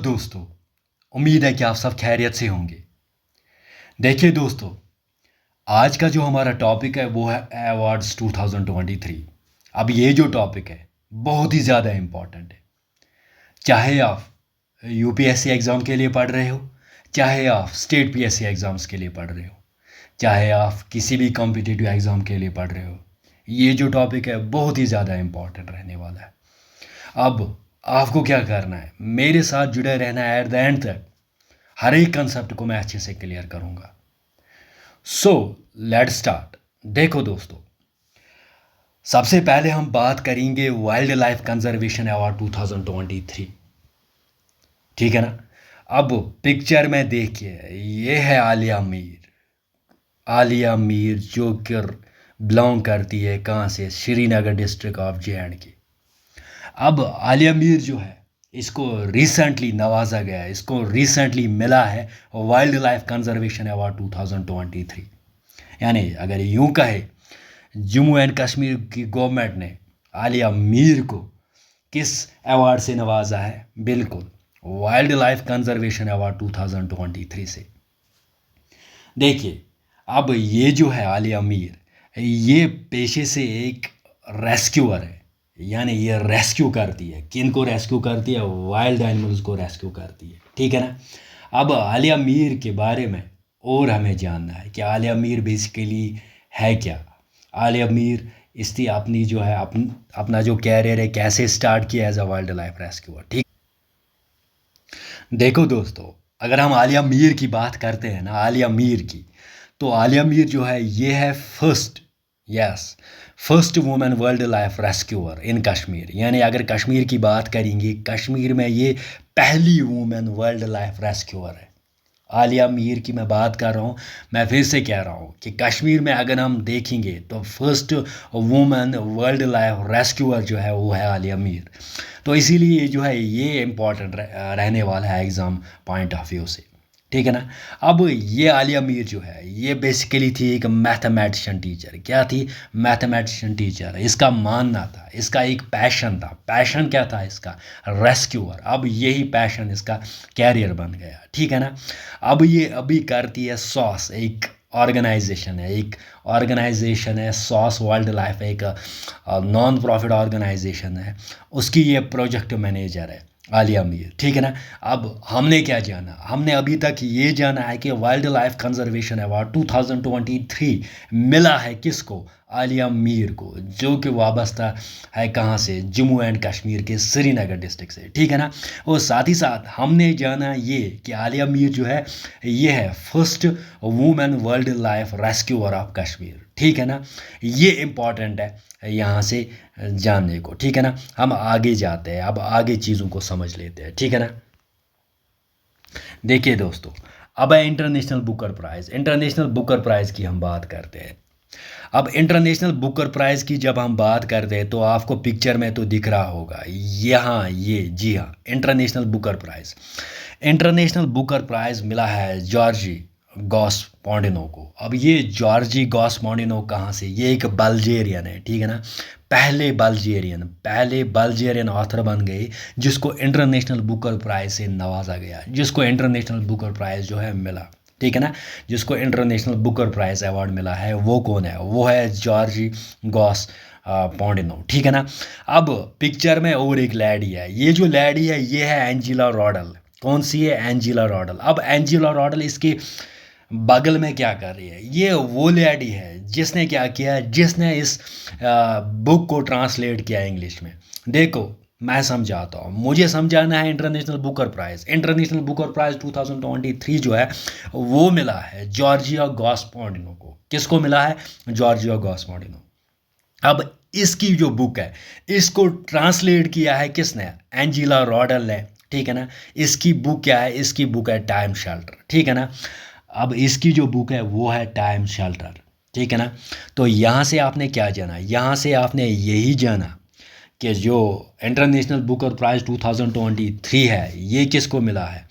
दोस्तों, उम्मीद है कि आप सब खैरियत से होंगे। देखिए दोस्तों, आज का जो हमारा टॉपिक है वो है अवार्ड्स 2023। अब ये जो टॉपिक है बहुत ही ज़्यादा इम्पॉर्टेंट है। चाहे आप यूपीएससी एग्ज़ाम के लिए पढ़ रहे हो, चाहे आप स्टेट पीएससी एग्ज़ाम्स के लिए पढ़ रहे हो, चाहे आप किसी भी कॉम्पिटिटिव एग्ज़ाम के लिए पढ़ रहे हो, ये जो टॉपिक है बहुत ही ज़्यादा इम्पॉर्टेंट रहने वाला है। अब आपको क्या करना है, मेरे साथ जुड़े रहना है एट द एंड तक। हर एक कंसेप्ट को मैं अच्छे से क्लियर करूंगा। So let's start. देखो दोस्तों, सबसे पहले हम बात करेंगे वाइल्ड लाइफ कंजर्वेशन अवार्ड 2023। ठीक है ना। अब पिक्चर में देखिए, ये है आलिया मीर। आलिया मीर जो कि बिलोंग करती है कहाँ से, श्रीनगर डिस्ट्रिक्ट ऑफ जे.एंड.के। अब आलिया मीर जो है, इसको रिसेंटली नवाजा गया है, इसको रिसेंटली मिला है वाइल्ड लाइफ कंजर्वेशन अवार्ड 2023। यानी अगर यूं कहे, जम्मू एंड कश्मीर की गवर्नमेंट ने आलिया मीर को किस अवार्ड से नवाजा है? बिल्कुल वाइल्ड लाइफ कंजर्वेशन अवार्ड 2023 से। देखिए, अब ये जो है आलिया मीर, ये पेशे से एक रेस्क्यूअर है। यानी ये रेस्क्यू करती है। किन को रेस्क्यू करती है? वाइल्ड एनिमल्स को रेस्क्यू करती है। ठीक है ना। अब आलिया मीर के बारे में और हमें जानना है कि आलिया मीर बेसिकली है क्या। आलिया मीर इसकी अपनी जो है अपना जो कैरियर है कैसे स्टार्ट किया as a wild life rescuer. ठीक। देखो दोस्तों, अगर हम आलिया मीर की बात करते हैं ना, आलिया मीर की, तो आलिया मीर जो है ये है first women wildlife rescuer in Kashmir. यानी अगर कश्मीर की बात करेंगे, कश्मीर में ये पहली वुमेन वर्ल्ड लाइफ रेस्क्यूअर है। आलिया मीर की मैं बात कर रहा हूँ। मैं फिर से कह रहा हूँ कि कश्मीर में अगर हम देखेंगे तो first women wildlife rescuer जो है वो है आलिया मीर। तो इसीलिए जो है ये इम्पॉर्टेंट रहने वाला है एग्ज़ाम पॉइंट ऑफ व्यू से। ठीक है ना। अब ये आलिया मीर जो है ये बेसिकली थी एक मैथमेटिशियन टीचर। क्या थी? Mathematician teacher. इसका मानना था, इसका एक पैशन था। पैशन क्या था इसका? रेस्क्यूअर। अब यही पैशन इसका कैरियर बन गया। ठीक है ना। अब ये अभी करती है सॉस, एक ऑर्गेनाइजेशन है सॉस वर्ल्ड लाइफ, एक नॉन प्रॉफिट ऑर्गेनाइजेशन है। उसकी ये प्रोजेक्ट मैनेजर है आलिया मीर। ठीक है ना। अब हमने क्या जाना? हमने अभी तक ये जाना है कि वाइल्ड लाइफ कंजर्वेशन अवार्ड 2023 मिला है किसको? आलिया मीर को, जो कि वाबस्ता है कहाँ से? जम्मू एंड कश्मीर के श्रीनगर डिस्ट्रिक्ट से। ठीक है ना। और साथ ही साथ हमने जाना ये कि आलिया मीर जो है ये है first women wildlife rescuer of Kashmir. ठीक है ना। ये इम्पॉर्टेंट है यहाँ से जानने को। ठीक है ना। हम आगे जाते हैं, अब आगे चीज़ों को समझ लेते हैं। ठीक है ना। देखिए दोस्तों, अब है international Booker prize. International Booker prize की हम बात करते हैं। अब इंटरनेशनल बुकर प्राइज़ की जब हम बात करते हैं तो आपको पिक्चर में तो दिख रहा होगा यहाँ, ये जी हाँ, international Booker prize. International Booker prize मिला है जॉर्जी गॉसमांडिनो को। अब ये जॉर्जी गॉसमांडिनो कहाँ से? ये एक बल्गेरियन है। ठीक है ना। पहले बल्गेरियन ऑथर बन गए जिसको इंटरनेशनल बुकर प्राइज़ से नवाजा गया, जिसको इंटरनेशनल बुकर प्राइज़ जो है मिला। ठीक है ना। जिसको इंटरनेशनल बुकर प्राइज़ अवार्ड मिला है वो कौन है? वो है जॉर्जी गॉस पॉन्डिनो। ठीक है ना। अब पिक्चर में और एक लैडी है। ये जो लैडी है ये है एंजिला रॉडल। कौन सी है? एंजिला रॉडल। अब एंजिला रॉडल इसके बगल में क्या कर रही है? ये वो लेडी है जिसने क्या किया, जिसने इस बुक को ट्रांसलेट किया इंग्लिश में। देखो मैं समझाता हूँ, मुझे समझाना है international Booker prize. International Booker prize 2023 जो है वो मिला है जॉर्जिया गॉसमांडिनो को। किसको मिला है? जॉर्जिया गॉसमांडिनो। अब इसकी जो बुक है इसको ट्रांसलेट किया है किसने? एंजिला रॉडल ने। ठीक है ना। इसकी बुक क्या है? इसकी बुक है टाइम शेल्टर। ठीक है ना। अब इसकी जो बुक है वो है टाइम शेल्टर। ठीक है ना। तो यहाँ से आपने क्या जाना? यहाँ से आपने यही जाना कि जो इंटरनेशनल बुकर प्राइज़ 2023 है ये किसको मिला है?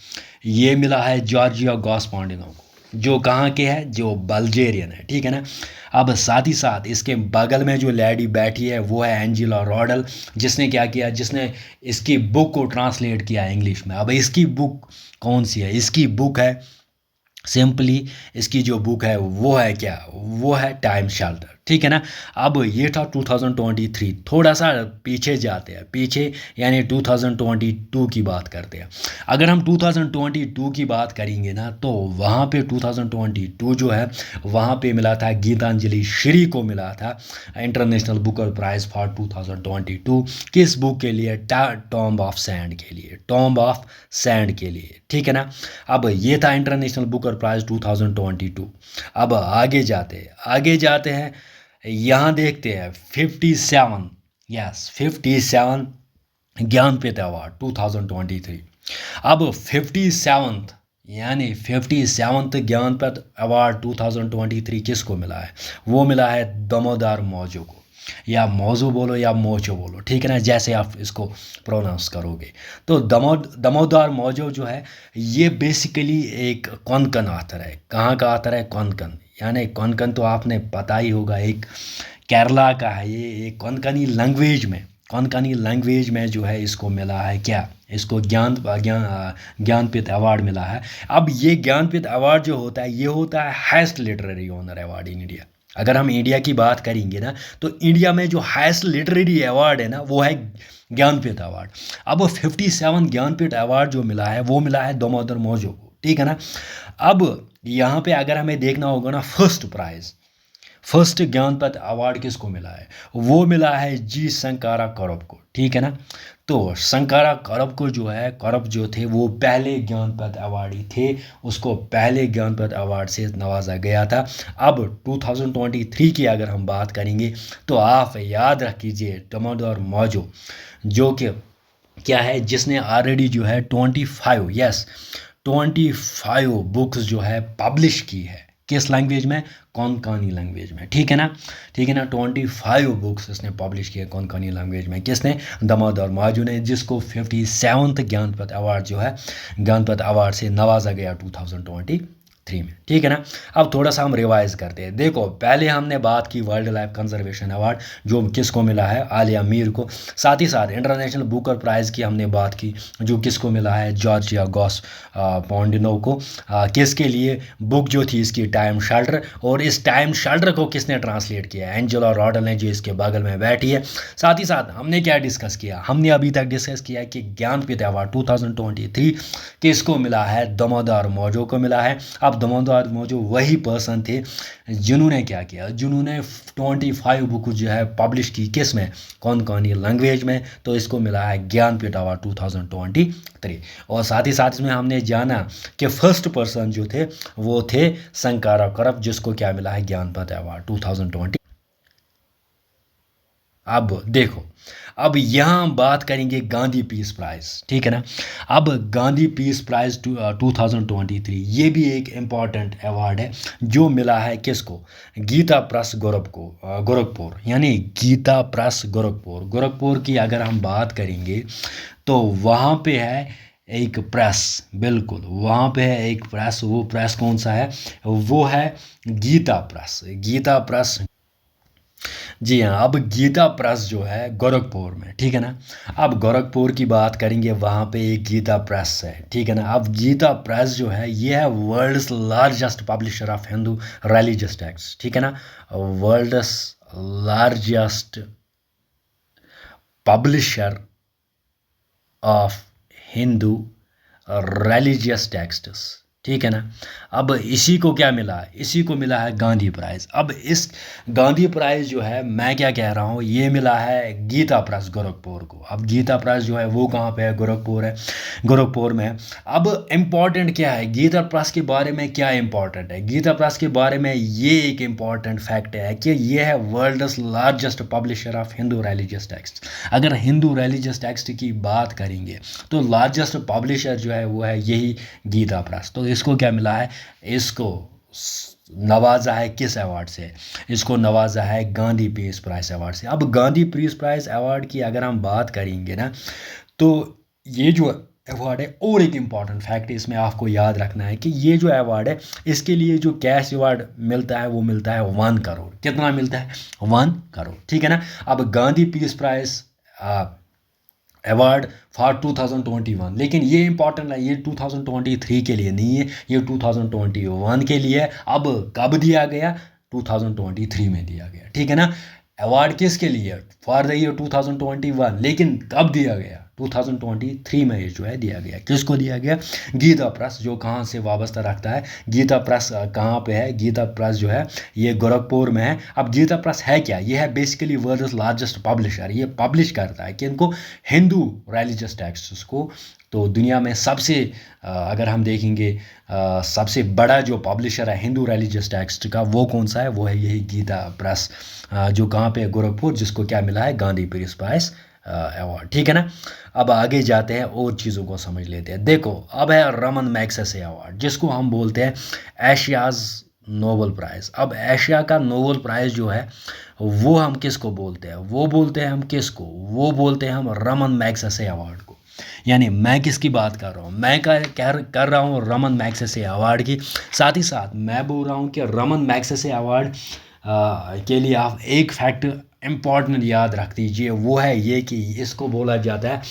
ये मिला है जॉर्जिया गॉसमांडिनो को। जो कहाँ के है, जो बल्गेरियन है, ठीक है ना। अब साथ ही साथ इसके बगल में जो लेडी बैठी है वो है एंजेला रॉडल, जिसने क्या किया, जिसने इसकी बुक को ट्रांसलेट किया इंग्लिश में। अब इसकी बुक कौन सी है, इसकी बुक है सिंपली, इसकी जो बुक है वो है क्या, वो है टाइम शेल्टर, ठीक है ना। अब ये था 2023। थोड़ा सा पीछे जाते हैं, पीछे यानी 2022 की बात करते हैं। अगर हम 2022 की बात करेंगे ना, तो वहाँ पे 2022 जो है वहाँ पे मिला था गीतांजलि श्री को मिला था इंटरनेशनल बुकर प्राइज़ फॉर 2022। किस बुक के लिए, टॉम्ब ऑफ सैंड के लिए, टॉम्ब ऑफ सैंड के लिए, ठीक है ना। अब ये था इंटरनेशनल बुकर प्राइज़ 2022। अब आगे जाते हैं, यहाँ देखते हैं 57, यस 57 ज्ञानपीठ अवार्ड 2023। अब 57th यानी 57th ज्ञानपीठ अवार्ड 2023 किसको मिला है, वो मिला है दमोदर मौजो को, या मौजो बोलो या मोचो बोलो, ठीक है ना, जैसे आप इसको प्रोनाउंस करोगे। तो दमोदर मौजो जो है ये बेसिकली एक कोंकण ऑथर है। कहाँ का ऑथर है, कोंकण, यानी कोंकण तो आपने पता ही होगा, एक केरला का है ये, एक कोंकणी लैंग्वेज में जो है इसको मिला है क्या, इसको ज्ञानपीठ अवार्ड मिला है। अब ये ज्ञानपीठ अवार्ड जो होता है ये होता है highest literary honour award in India. अगर हम इंडिया की बात करेंगे ना, तो इंडिया में जो हाईएस्ट लिटरेरी अवार्ड है ना वो है ज्ञानपीठ अवार्ड। अब 57 ज्ञानपीठ अवार्ड जो मिला है वो मिला है दामोदर मौजो को, ठीक है ना। अब यहाँ पे अगर हमें देखना होगा ना, फर्स्ट ज्ञानपीठ अवार्ड किसको मिला है, वो मिला है जी शंकरा करप को, ठीक है ना। तो शंकरा करप को जो है, करप जो थे वो पहले ज्ञानपीठ अवार्डी थे, उसको पहले ज्ञानपीठ अवार्ड से नवाजा गया था। अब 2023 की अगर हम बात करेंगे तो आप याद रख कीजिए दामोदर मौजो, जो कि क्या है, जिसने ऑलरेडी जो है 25 बुक्स जो है पब्लिश की है, किस लैंग्वेज में, कोंकणी लैंग्वेज में, ठीक है ना, 25 बुक्स इसने पब्लिश किए कोंकणी लैंग्वेज में, किसने, दामोदर मौजो ने, जिसको 57th ज्ञानपीठ अवार्ड जो है, ज्ञानपीठ अवार्ड से नवाजा गया 2023 में, ठीक है ना। अब थोड़ा सा हम रिवाइज करते हैं। देखो पहले हमने बात की वर्ल्ड लाइफ कंजर्वेशन अवार्ड, जो किसको मिला है, आलिया मीर को। साथ ही साथ इंटरनेशनल बुकर प्राइज़ की हमने बात की, जो किसको मिला है, जॉर्जिया गॉस पॉन्डिनो को। किसके लिए, बुक जो थी इसकी टाइम शेल्टर, और इस टाइम शेल्टर को किसने ट्रांसलेट किया, एंजेला रॉडल ने, जो इसके बगल में बैठी है। साथ ही साथ हमने क्या डिस्कस किया, हमने अभी तक डिस्कस किया कि ज्ञानपीठ अवार्ड 2023 किसको मिला है, दामोदर मौजो को मिला है। अब दामोदर मौजो वही पर्सन थे जिन्होंने क्या किया, जिन्होंने 25 बुक जो है पब्लिश की, किस में, कोंकणी लैंग्वेज में। तो इसको मिला है ज्ञानपीठ अवार्ड 2023। और साथ ही साथ इसमें हमने जाना कि फर्स्ट पर्सन जो थे वो थे शंकरा करप, जिसको क्या मिला है, ज्ञानपीठ अवार्ड 2020। अब देखो, अब यहाँ हम बात करेंगे गांधी पीस प्राइज़, ठीक है ना। अब गांधी पीस प्राइज़ 2023 ये भी एक इम्पॉर्टेंट अवार्ड है, जो मिला है किसको, गीता प्रेस गोरखपुर, यानी गीता प्रेस गोरखपुर की अगर हम बात करेंगे तो वहाँ पे है एक प्रेस, बिल्कुल वहाँ पे है एक प्रेस। वो प्रेस कौन सा है, वो है गीता प्रेस। जी हाँ, अब गीता प्रेस जो है गोरखपुर में, ठीक है ना। अब गोरखपुर की बात करेंगे, वहाँ पे एक गीता प्रेस है, ठीक है ना। अब गीता प्रेस जो है ये है world's largest publisher of Hindu religious text, ठीक है ना, world's largest publisher of Hindu religious texts, ठीक है ना। अब इसी को क्या मिला, इसी को मिला है गांधी प्राइज़। अब इस गांधी प्राइज़ जो है, मैं क्या कह रहा हूँ, ये मिला है गीता प्रेस गोरखपुर को। अब गीता प्रेस जो है वो कहाँ पे है, गोरखपुर में है। अब इम्पॉर्टेंट क्या है गीता प्रेस के बारे में, क्या इम्पॉर्टेंट है गीता प्रेस के बारे में, ये एक इम्पॉर्टेंट फैक्ट है कि ये है world's largest publisher of Hindu religious text. अगर हिंदू रिलीजियस टेक्स्ट की बात करेंगे तो लार्जेस्ट पब्लिशर जो है वो है यही गीता प्रेस। तो इसको क्या मिला है, इसको नवाजा है किस अवार्ड से, इसको नवाजा है गांधी पीस प्राइज़ अवार्ड से। अब गांधी पीस प्राइज़ अवार्ड की अगर हम बात करेंगे ना, तो ये जो अवार्ड है। और एक इम्पॉर्टेंट फैक्ट इसमें आपको याद रखना है कि ये जो अवार्ड है, इसके लिए जो कैश अवार्ड मिलता है वो मिलता है 1 करोड़। कितना मिलता है? 1 करोड़, ठीक है ना। अब Gandhi peace prize award for 2021, लेकिन ये इंपॉर्टेंट है, ये 2023 के लिए नहीं है, ये 2021 के लिए है। अब कब दिया गया? 2023 में दिया गया, ठीक है ना। अवार्ड किसके लिए? फॉर द ईयर 2021, लेकिन कब दिया गया? 2023 में ये जो है दिया गया। किसको दिया गया? गीता प्रेस, जो कहाँ से वाबस्ता रखता है। गीता प्रेस कहाँ पे है? गीता प्रेस जो है ये गोरखपुर में है। अब गीता प्रेस है क्या? ये है बेसिकली वर्ल्ड्स लार्जेस्ट पब्लिशर। ये पब्लिश करता है किनको? हिंदू रिलीजियस टेक्स्ट्स को। तो दुनिया में सबसे अगर हम देखेंगे सबसे बड़ा जो पब्लिशर है हिंदू रिलीजियस टेक्स्ट का, वो कौन सा है? वो है यही गीता प्रेस, जो कहाँ पे है? गोरखपुर, जिसको क्या मिला है? गांधी पीस प्राइज अवार्ड, ठीक है ना। अब आगे जाते हैं और चीज़ों को समझ लेते हैं। देखो, अब है रमन मैग्सेसे अवार्ड, जिसको हम बोलते हैं एशियाज़ नोबेल प्राइज़। अब एशिया का नोबेल प्राइज़ जो है वो हम किसको बोलते हैं? वो बोलते हैं हम किसको? वो बोलते हैं हम रमन मैग्सेसे अवार्ड को। यानी मैं किसकी बात कर रहा हूँ? मैं कर रहा हूँ रमन मैग्सेसे अवार्ड की। साथ ही साथ मैं बोल रहा हूँ कि रमन मैग्सेसे अवार्ड के लिए आप एक फैक्ट इम्पॉर्टेंट याद रख दीजिए, वो है ये कि इसको बोला जाता है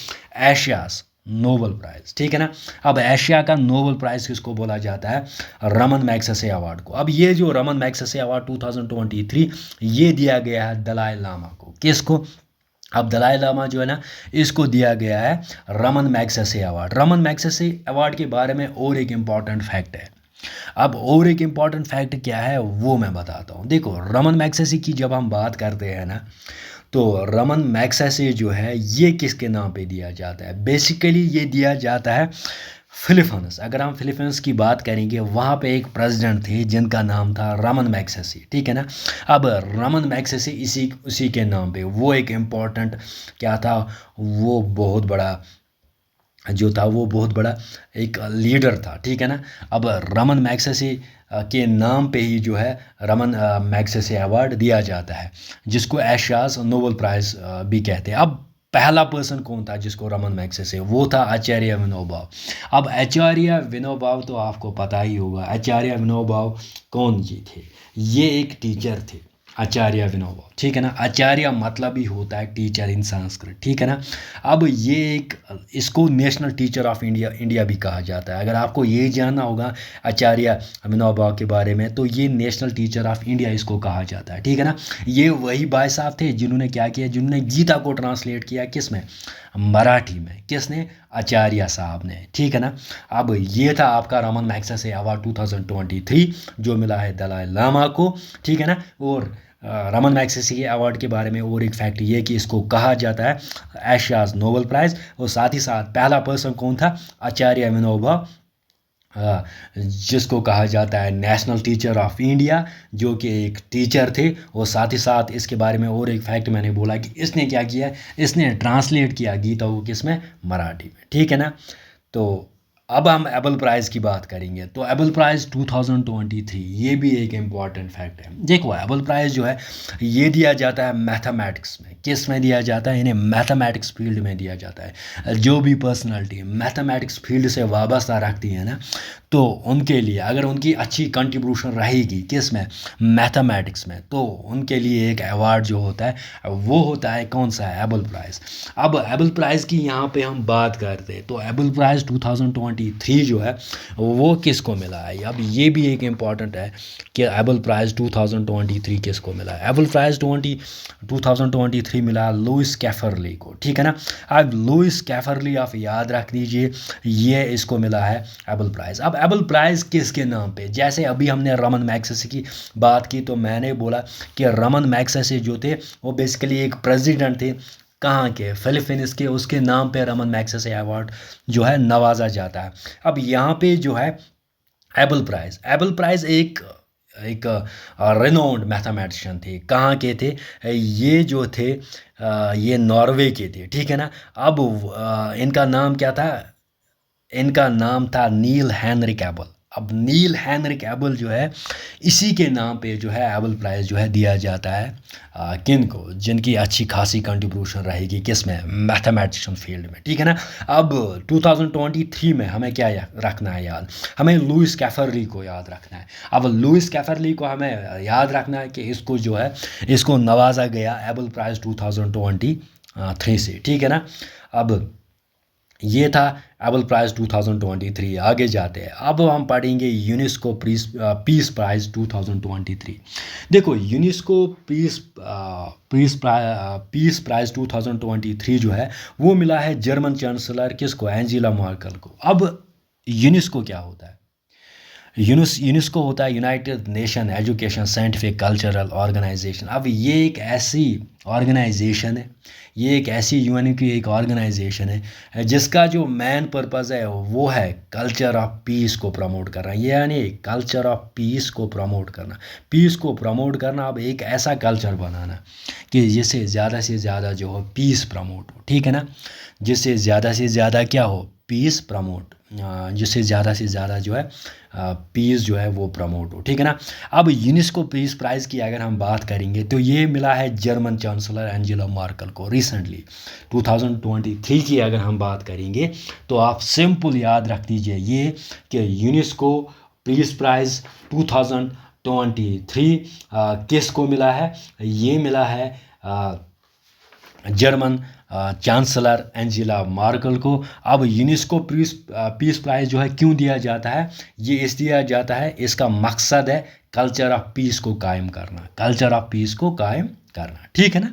एशियाज़ नोबेल प्राइज़, ठीक है ना। अब एशिया का नोबेल प्राइज़ किसको बोला जाता है? रमन मैग्सेसे अवार्ड को। अब ये जो रमन मैग्सेसे अवार्ड 2023 ये दिया गया है दलाई लामा को। किसको? अब दलाई लामा जो है ना, इसको दिया गया है Raman Magsaysay award. Raman Magsaysay award के बारे में और एक इम्पॉर्टेंट फैक्ट है। अब और एक इम्पॉर्टेंट फैक्ट क्या है वो मैं बताता हूँ। देखो, रमन मैग्सेसे की जब हम बात करते हैं ना, तो रमन मैग्सेसे जो है ये किसके नाम पे दिया जाता है? बेसिकली ये दिया जाता है फिलीपींस। अगर हम फिलीपींस की बात करेंगे, वहाँ पे एक प्रेसिडेंट थे जिनका नाम था रमन मैग्सेसे, ठीक है ना। अब रमन मैग्सेसे इसी उसी के नाम पे वो एक इम्पॉर्टेंट क्या था? वो बहुत बड़ा जो था, वो बहुत बड़ा एक लीडर था, ठीक है ना। अब रमन मैग्सेसे के नाम पे ही जो है रमन मैग्सेसे अवार्ड दिया जाता है, जिसको एशियाज़ नोबेल प्राइज़ भी कहते हैं। अब पहला पर्सन कौन था जिसको रमन मैग्सेसे? वो था आचार्य विनोबा। अब आचार्य विनोबा तो आपको पता ही होगा। आचार्य विनोबा कौन जी थे? ये एक टीचर थे, आचार्य विनोबा, ठीक है ना। आचार्य मतलब ही होता है टीचर इन संस्कृत, ठीक है ना। अब ये एक इसको नेशनल टीचर ऑफ इंडिया भी कहा जाता है। अगर आपको ये जानना होगा आचार्य विनोबा के बारे में, तो ये नेशनल टीचर ऑफ इंडिया इसको कहा जाता है, ठीक है ना। ये वही भाई साहब थे जिन्होंने क्या किया? जिन्होंने गीता को ट्रांसलेट किया किस में? मराठी में। किसने? आचार्य साहब ने, ठीक है ना। अब ये था आपका रमन मैग्सेसे अवार्ड 2023 जो मिला है दलाई लामा को, ठीक है ना। और रमन मैग्सेसे के अवार्ड के बारे में और एक फैक्ट ये कि इसको कहा जाता है एशियाज़ नोबेल प्राइज़। और साथ ही साथ पहला पर्सन कौन था? आचार्य विनोबा, जिसको कहा जाता है नेशनल टीचर ऑफ इंडिया, जो कि एक टीचर थे। और साथ ही साथ इसके बारे में और एक फैक्ट मैंने बोला कि इसने क्या किया? इसने ट्रांसलेट किया गीता को किस में? मराठी में, ठीक है ना। तो अब हम एबल प्राइज़ की बात करेंगे। तो एबल प्राइज़ 2023 ये भी एक इम्पॉर्टेंट फैक्ट है। देखो, एबल प्राइज़ जो है ये दिया जाता है मैथमेटिक्स में। किस में दिया जाता है? इन्हें मैथमेटिक्स फील्ड में दिया जाता है। जो भी पर्सनालिटी मैथमेटिक्स फील्ड से वाबस्ता रखती है ना, तो उनके लिए अगर उनकी अच्छी कंट्रीब्यूशन रहेगी किस में? मैथमेटिक्स में, तो उनके लिए एक अवार्ड जो होता है वो होता है कौन सा? Abel prize. अब एबल प्राइज़ की यहाँ पे हम बात करते हैं, तो एबल प्राइज़ 2023 जो है वो किसको मिला है? अब ये भी एक इम्पॉर्टेंट है कि एबल प्राइज़ 2023 किसको मिला है। एबल प्राइज़ 2023 मिला लुइस कैफरली को, ठीक है ना। अब लुइस कैफरली आप याद रख दीजिए, ये इसको मिला है एबल प्राइज़। अब एबल प्राइज़ किसके नाम पे? जैसे अभी हमने रमन मैग्सेसे की बात की, तो मैंने बोला कि रमन मैग्सेसे जो थे वो बेसिकली एक प्रेसिडेंट थे, कहाँ के? फिलीपींस के। उसके नाम पे रमन मैग्सेसे अवार्ड जो है नवाजा जाता है। अब यहाँ पे जो है एबल प्राइज़ एक एक रेनोन्ड मैथमेटिशियन थे। कहाँ के थे? ये जो थे ये नॉर्वे के थे, ठीक है ना। अब इनका नाम क्या था? इनका नाम था नील हेनरिक एबल। अब नील हेनरिक एबल जो है इसी के नाम पे जो है एबल प्राइज़ जो है दिया जाता है किन को, जिनकी अच्छी खासी कंट्रीब्यूशन रहेगी किस में, मैथमेटिशियन फील्ड में, ठीक है ना। अब 2023 में हमें क्या रखना है याद, हमें लुइस कैफरली को याद रखना है। अब लुइस कैफरली को हमें याद रखना है कि इसको जो है इसको नवाजा गया एबल प्राइज़ 2023 से, ठीक है ना। अब ये था एबल प्राइज़ 2023। आगे जाते हैं, अब हम पढ़ेंगे यूनेस्को पीस प्राइज़ 2023। देखो यूनेस्को पीस प्राइज़ 2023 जो है वो मिला है जर्मन चांसलर किसको, एंजेला मर्केल को। अब यूनेस्को क्या होता है, यूनेस्को होता है united nation education scientific cultural organisation. अब ये एक ऐसी ऑर्गेनाइजेशन है, ये एक ऐसी यूएन की एक ऑर्गेनाइजेशन है जिसका जो मेन पर्पज़ है वो है कल्चर ऑफ पीस को प्रमोट करना, यानी कल्चर ऑफ पीस को प्रमोट करना, पीस को प्रमोट करना। अब एक ऐसा कल्चर बनाना कि जिससे ज़्यादा से ज़्यादा जो हो पीस प्रमोट हो, ठीक है ना, जिससे ज़्यादा से ज़्यादा क्या हो, पीस प्रमोट, जिससे ज़्यादा से ज़्यादा जो है पीस जो है वो प्रमोट हो, ठीक है ना। अब यूनेस्को पीस प्राइज़ की अगर हम बात करेंगे तो ये मिला है जर्मन चांसलर एंजेला मर्केल को रिसेंटली 2023 की अगर हम बात करेंगे तो आप सिंपल याद रख दीजिए ये कि यूनेस्को पीस प्राइज़ 2023 किस को मिला है, ये मिला है जर्मन चांसलर एंजेला मर्केल को। अब यूनेस्को पीस प्राइज़ जो है क्यों दिया जाता है, ये इस दिया जाता है, इसका मकसद है कल्चर ऑफ पीस को कायम करना, कल्चर ऑफ पीस को कायम करना, ठीक है ना,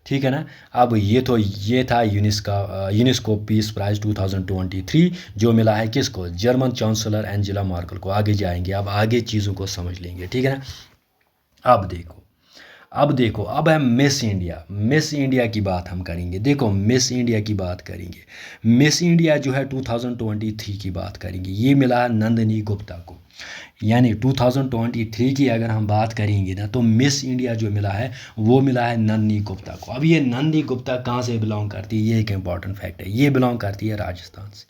ठीक है ना। अब ये था यूनेस्को पीस प्राइज़ 2023 जो मिला है किसको, जर्मन चांसलर एंजेला मर्केल को। आगे जाएंगे, अब आगे चीज़ों को समझ लेंगे, ठीक है ना। अब देखो अब है मिस इंडिया की बात हम करेंगे। देखो मिस इंडिया की बात करेंगे, मिस इंडिया जो है 2023 की बात करेंगे, ये मिला है नंदिनी गुप्ता को। यानी 2023 की अगर हम बात करेंगे ना तो मिस इंडिया जो मिला है वो मिला है नंदिनी गुप्ता को। अब ये नंदिनी गुप्ता कहाँ से बिलोंग करती है, ये एक इम्पॉर्टेंट फैक्ट है, ये बिलोंग करती है राजस्थान से।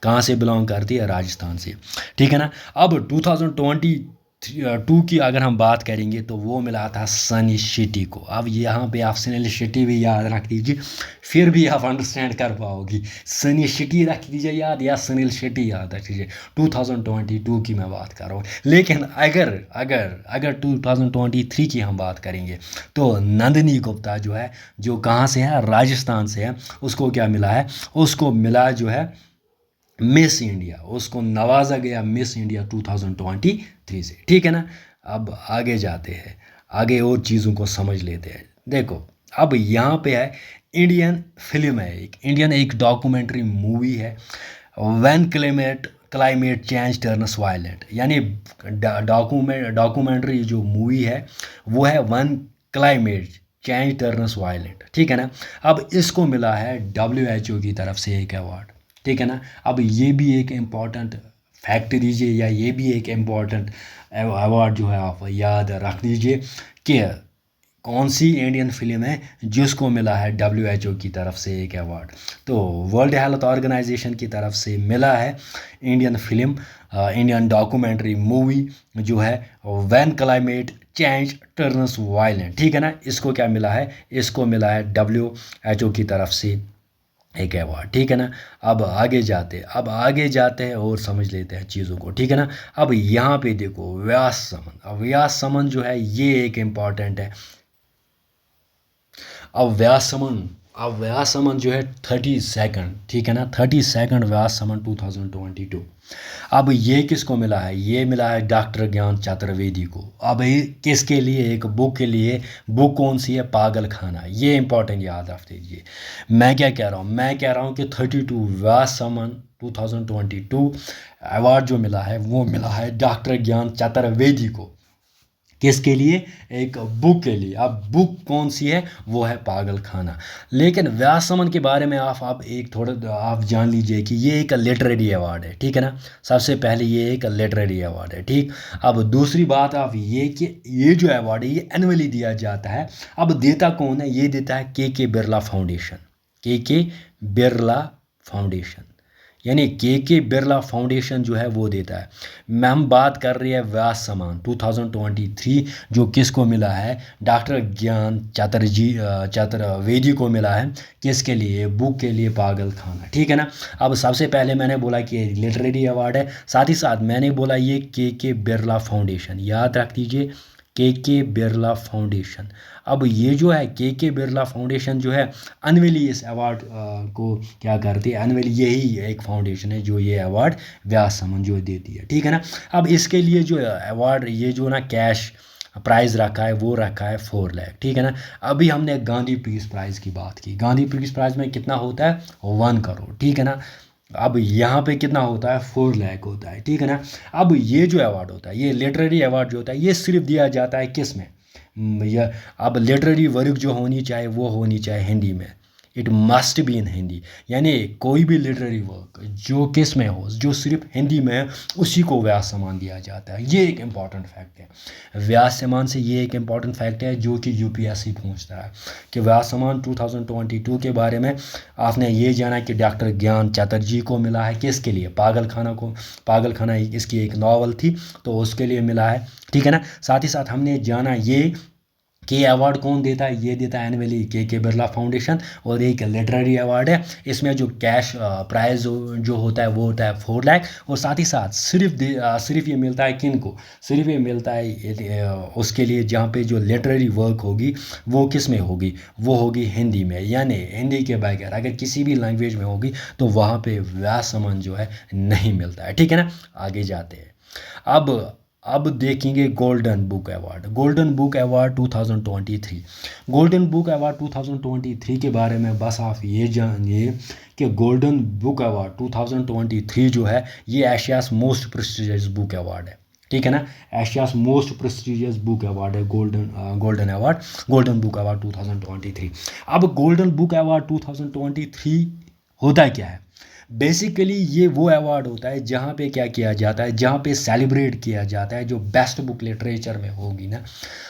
कहाँ से बिलोंग करती है, राजस्थान से, ठीक है ना। अब 2022 की अगर हम बात करेंगे तो वो मिला था सनी शेट्टी को। अब यहाँ पे आप सुनील शेट्टी भी याद रख दीजिए, फिर भी आप अंडरस्टैंड कर पाओगी। सनी शेट्टी रख दीजिए याद या सुनील शेट्टी याद रख दीजिए, 2022 की मैं बात कर रहा हूँ। लेकिन अगर अगर अगर 2023 की हम बात करेंगे तो नंदिनी गुप्ता जो है, जो कहाँ से है, राजस्थान से है, उसको क्या मिला है, उसको मिला जो है मिस इंडिया, उसको नवाजा गया मिस इंडिया 2023 से, ठीक है ना। अब आगे जाते हैं, आगे और चीज़ों को समझ लेते हैं। देखो अब यहाँ पे है इंडियन फिल्म है, एक डॉक्यूमेंट्री मूवी है, when climate change turns violent. यानी डॉक्यूमेंट्री जो मूवी है वो है when climate change turns violent, ठीक है ना। अब इसको मिला है WHO की तरफ से एक अवार्ड, ठीक है ना। अब ये भी एक इम्पॉर्टेंट फैक्ट दीजिए या ये भी एक इम्पॉर्टेंट अवार्ड जो है आप याद रख दीजिए कि कौन सी इंडियन फिल्म है जिसको मिला है WHO की तरफ से एक अवार्ड। तो वर्ल्ड हेल्थ ऑर्गेनाइजेशन की तरफ से मिला है Indian film, Indian documentary movie जो है when climate change turns violent, ठीक है ना। इसको क्या मिला है, इसको मिला है WHO की तरफ से एक अवार्ड, ठीक है ना। अब आगे जाते हैं और समझ लेते हैं चीज़ों को, ठीक है ना। अब यहाँ पे देखो व्यास समन, अब व्यास समन जो है ये एक इम्पॉर्टेंट है। अब व्यास समन जो है 32nd, ठीक है ना, 32nd व्यास समन 2022। अब ये किसको मिला है, ये मिला है डॉक्टर ज्ञान चतुर्वेदी को। अब ये किसके लिए, एक बुक के लिए, बुक कौन सी है, पागल खाना, ये इंपॉर्टेंट याद रख दीजिए। मैं क्या कह रहा हूँ, मैं कह रहा हूँ कि 32 व्यास समन 2022 अवार्ड जो मिला है वो मिला है डॉक्टर ज्ञान चतुर्वेदी को। किसके लिए, एक बुक के लिए। अब बुक कौन सी है, वो है पागल खाना। लेकिन व्यास समन के बारे में आप एक थोड़ा आप जान लीजिए कि ये एक लिटरेरी अवार्ड है, ठीक है ना। सबसे पहले ये एक लिटरेरी अवार्ड है, ठीक। अब दूसरी बात आप ये कि ये जो अवार्ड है ये एनुअली दिया जाता है। अब देता कौन है, ये देता है के बिरला फाउंडेशन, के बिरला फाउंडेशन। यानी के बिरला फाउंडेशन जो है वो देता है। मैं हम बात कर रही है व्यास सम्मान 2023 जो किसको मिला है, डॉक्टर ज्ञान चतुर्वेदी को मिला है। किसके लिए, बुक के लिए पागल खाना, ठीक है ना। अब सबसे पहले मैंने बोला कि लिटरेरी अवार्ड है, साथ ही साथ मैंने बोला ये के बिरला फाउंडेशन, याद रख दीजिए के बिरला फाउंडेशन। अब ये जो है के बिरला फाउंडेशन जो है अनवली इस अवार्ड को क्या करती है, अनवली यही एक फाउंडेशन है जो ये अवार्ड व्यास सम्मान जो देती है, ठीक है ना। अब इसके लिए जो अवार्ड ये जो ना कैश प्राइज़ रखा है वो रखा है 4 लाख, ठीक है ना। अभी हमने गांधी पीस प्राइज़ की बात की, गांधी पीस प्राइज़ में कितना होता है 1 करोड़, ठीक है ना। अब यहाँ पे कितना होता है 4 लाख होता है, ठीक है ना। अब ये जो अवार्ड होता है, ये लिटरेरी अवार्ड जो होता है, ये सिर्फ दिया जाता है किस में, या अब लिटरेरी वर्क जो होनी चाहिए वो होनी चाहिए हिंदी में, it must be in Hindi. यानी कोई भी लिटरेरी वर्क जो किस में हो, जो सिर्फ हिंदी में है, उसी को व्यास सम्मान दिया जाता है। ये एक इम्पॉर्टेंट फैक्ट है व्यास सम्मान से, ये एक इम्पॉर्टेंट फैक्ट है जो कि यूपीएससी पूछता है कि व्यास सम्मान 2022 के बारे में आपने ये जाना कि डॉक्टर ज्ञान चटर्जी को मिला है, किसके लिए, पागल खाना इसकी एक नावल थी तो उसके लिए मिला है, ठीक है ना। साथ ही साथ हमने जाना ये कि अवार्ड कौन देता है, ये देता है एनुअली के बिरला फाउंडेशन, और एक लिटरेरी अवार्ड है, इसमें जो कैश प्राइज जो होता है वो होता है 4 लाख, और साथ ही साथ सिर्फ ये मिलता है किन को, सिर्फ ये मिलता है उसके लिए जहाँ पे जो लिटरेरी वर्क होगी वो किस में होगी, वो होगी हिंदी में, यानी हिंदी के बगैर अगर किसी भी लैंग्वेज में होगी तो वहाँ पे व्यास सम्मान जो है नहीं मिलता है, ठीक है ना। आगे जाते हैं। अब देखेंगे golden book award, golden book award 2023। Golden book award 2023 के बारे में बस आप ये जानिए कि गोल्डन बुक अवार्ड 2023 जो है ये Asia's most prestigious book award है, ठीक है ना। Asia's most prestigious book award है golden award, golden book award 2023। अब गोल्डन बुक अवार्ड 2023 होता क्या है, बेसिकली ये वो अवार्ड होता है जहाँ पे क्या किया जाता है, जहाँ पे सेलिब्रेट किया जाता है जो बेस्ट बुक लिटरेचर में होगी ना।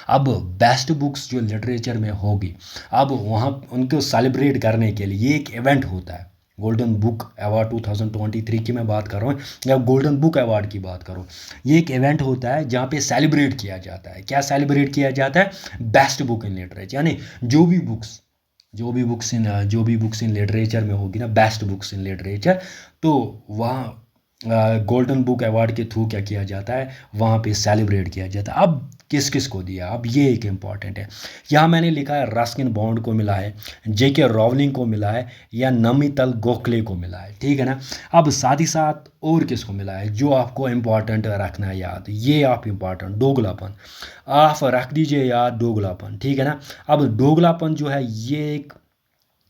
अब बेस्ट बुक्स जो लिटरेचर में होगी, अब वहाँ उनको सेलिब्रेट करने के लिए ये एक इवेंट होता है। गोल्डन बुक अवार्ड 2023 की मैं बात कर रहा हूँ या गोल्डन बुक अवार्ड की बात करूँ, ये एक इवेंट होता है जहाँ पे सेलिब्रेट किया जाता है, क्या सेलिब्रेट किया जाता है, बेस्ट बुक इन लिटरेचर, यानी जो भी बुक्स इन लिटरेचर में होगी ना, बेस्ट बुक्स इन लिटरेचर, तो वहाँ गोल्डन बुक अवार्ड के थ्रू क्या किया जाता है, वहाँ पे सेलिब्रेट किया जाता है। अब किस किस को दिया, अब ये एक इम्पॉर्टेंट है, यहाँ मैंने लिखा है रस्किन बॉन्ड को मिला है, जेके रॉवलिंग को मिला है, या नमितल गोखले को मिला है, ठीक है ना। अब साथ ही साथ और किसको मिला है जो आपको इम्पॉर्टेंट रखना है याद, ये आप इम्पॉर्टेंट दोगलापन आप रख दीजिए याद, दोगलापन, ठीक है ना। अब दोगलापन जो है ये एक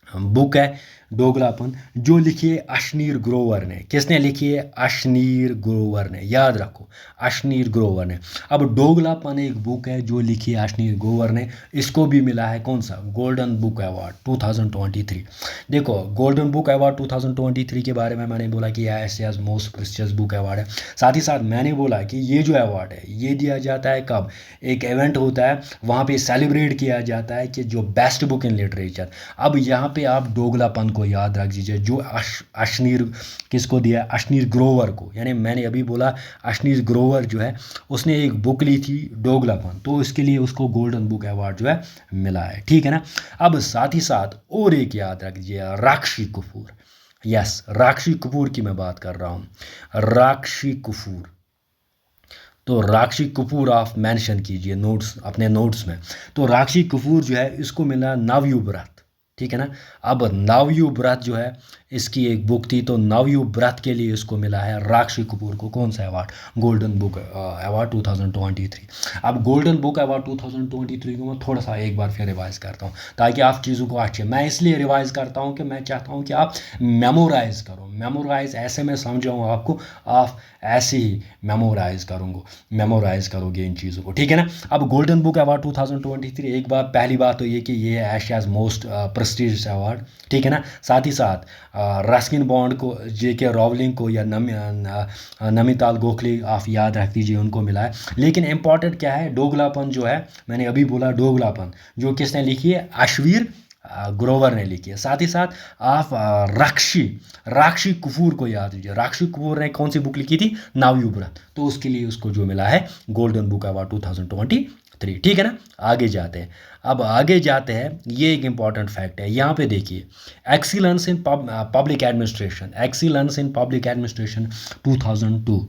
बुक है, दोगलापन, जो लिखी है अशनीर ग्रोवर ने, किसने लिखी है, अशनीर ग्रोवर ने, याद रखो अशनीर ग्रोवर ने। अब दोगलापन एक बुक है जो लिखी है अशनीर ग्रोवर ने, इसको भी मिला है कौन सा, गोल्डन बुक अवार्ड 2023। देखो गोल्डन बुक अवार्ड 2023 के बारे में मैंने बोला कि यह Asia's most prestigious book award है, साथ ही साथ मैंने बोला कि ये जो अवार्ड है ये दिया जाता है कब, एक इवेंट होता है वहाँ पे सेलिब्रेट किया जाता है कि जो बेस्ट बुक इन लिटरेचर। अब यहाँ पे आप दोगलापन को याद रख दीजिए, जो अशनीर किसको दिया, अशनीर ग्रोवर को, यानी मैंने अभी बोला अशनीर ग्रोवर जो है उसने एक बुक ली थी दोगलापन, तो इसके लिए उसको गोल्डन बुक अवार्ड जो है मिला है, ठीक है ना। अब साथ ही साथ और एक याद रख दीजिए, राक्षी कपूर, यस राक्षी कपूर की मैं बात कर रहा हूँ, राक्षी कपूर, तो राक्षी कपूर आप मेंशन कीजिए नोट्स, अपने नोट्स में। तो राक्षी कपूर जो है इसको मिला नवयुव्रत, ठीक है ना। अब नवयुव्रत जो है इसकी एक बुक थी, तो नवयुव्रत के लिए इसको मिला है राक्षी कपूर को कौन सा अवार्ड, गोल्डन बुक अवार्ड 2023। अब गोल्डन बुक अवार्ड 2023 को मैं थोड़ा सा एक बार फिर रिवाइज करता हूँ ताकि आप चीज़ों को अच्छे, मैं इसलिए रिवाइज करता हूँ कि मैं चाहता हूँ कि आप मेमोराइज करो, मेमोराइज ऐसे मैं समझाऊँ आपको, आप ऐसे ही मेमोराइज करोगे इन चीज़ों को, ठीक है ना। अब गोल्डन बुक अवार्ड 2023, एक बार पहली बात तो ये कि ये है एशियाज मोस्ट प्रेस्टिजियस अवार्ड, ठीक है ना। साथ ही साथ रस्किन बॉन्ड को, जेके रॉवलिंग को या नमिताल गोखले आप याद रख दीजिए उनको मिला है। लेकिन इंपॉर्टेंट क्या है, दोगलापन जो है मैंने अभी बोला, दोगलापन जो किसने लिखी है, ग्रोवर ने लिखी है। साथ ही साथ आप राक्षी कपूर को याद कीजिए। राक्षी कपूर ने कौन सी बुक लिखी थी? नवयुग, तो उसके लिए उसको जो मिला है गोल्डन बुक अवार्ड 2023। ठीक है ना। आगे जाते हैं। अब आगे जाते हैं, ये एक इंपॉर्टेंट फैक्ट है, यहाँ पे देखिए, excellence in public administration, excellence in public administration 2002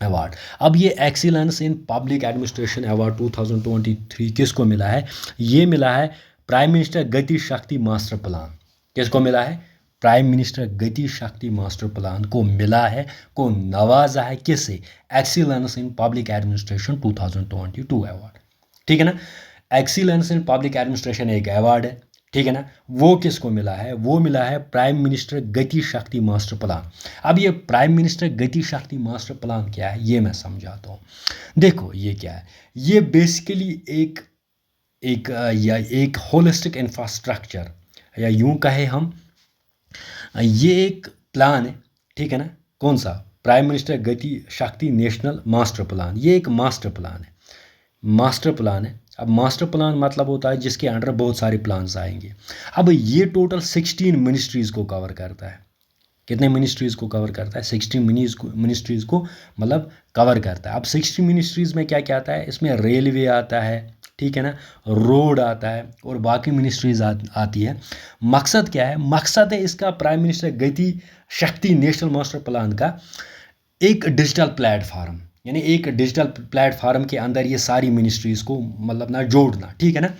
award. अब ये excellence in public administration award 2023 किसको मिला है? ये मिला है प्राइम मिनिस्टर गति शक्ति मास्टर प्लान। किसको मिला है? प्राइम मिनिस्टर गति शक्ति मास्टर प्लान को मिला है, को नवाजा है किससे? Excellence in public administration 2022 award. ठीक है ना। एक्सीलेंस इन पब्लिक एडमिनिस्ट्रेशन एक अवार्ड है, ठीक है ना। वो किसको मिला है? वो मिला है प्राइम मिनिस्टर गति शक्ति मास्टर प्लान। अब ये प्राइम मिनिस्टर गति शक्ति मास्टर प्लान क्या है, ये मैं समझाता हूँ। देखो ये क्या है, ये बेसिकली एक होलिस्टिक इंफ्रास्ट्रक्चर, या यूं कहे हम, ये एक प्लान है, ठीक है ना। कौन सा? प्राइम मिनिस्टर गति शक्ति नेशनल मास्टर प्लान। ये एक मास्टर प्लान है, मास्टर प्लान है। अब मास्टर प्लान मतलब होता है जिसके अंडर बहुत सारे प्लान्स आएंगे। अब ये टोटल 16 मिनिस्ट्रीज़ को कवर करता है। कितने मिनिस्ट्रीज़ को कवर करता है? 16 मिनिस्ट्रीज़ को मतलब कवर करता है। अब 16 मिनिस्ट्रीज़ में क्या क्या आता है? इसमें रेलवे आता है, ठीक है ना, रोड आता है, और बाकी मिनिस्ट्रीज आती है। मकसद क्या है? मकसद है इसका प्राइम मिनिस्टर गति शक्ति नेशनल मास्टर प्लान का एक डिजिटल प्लेटफार्म, यानी एक डिजिटल प्लेटफार्म के अंदर ये सारी मिनिस्ट्रीज़ को मतलब ना जोड़ना, ठीक है ना।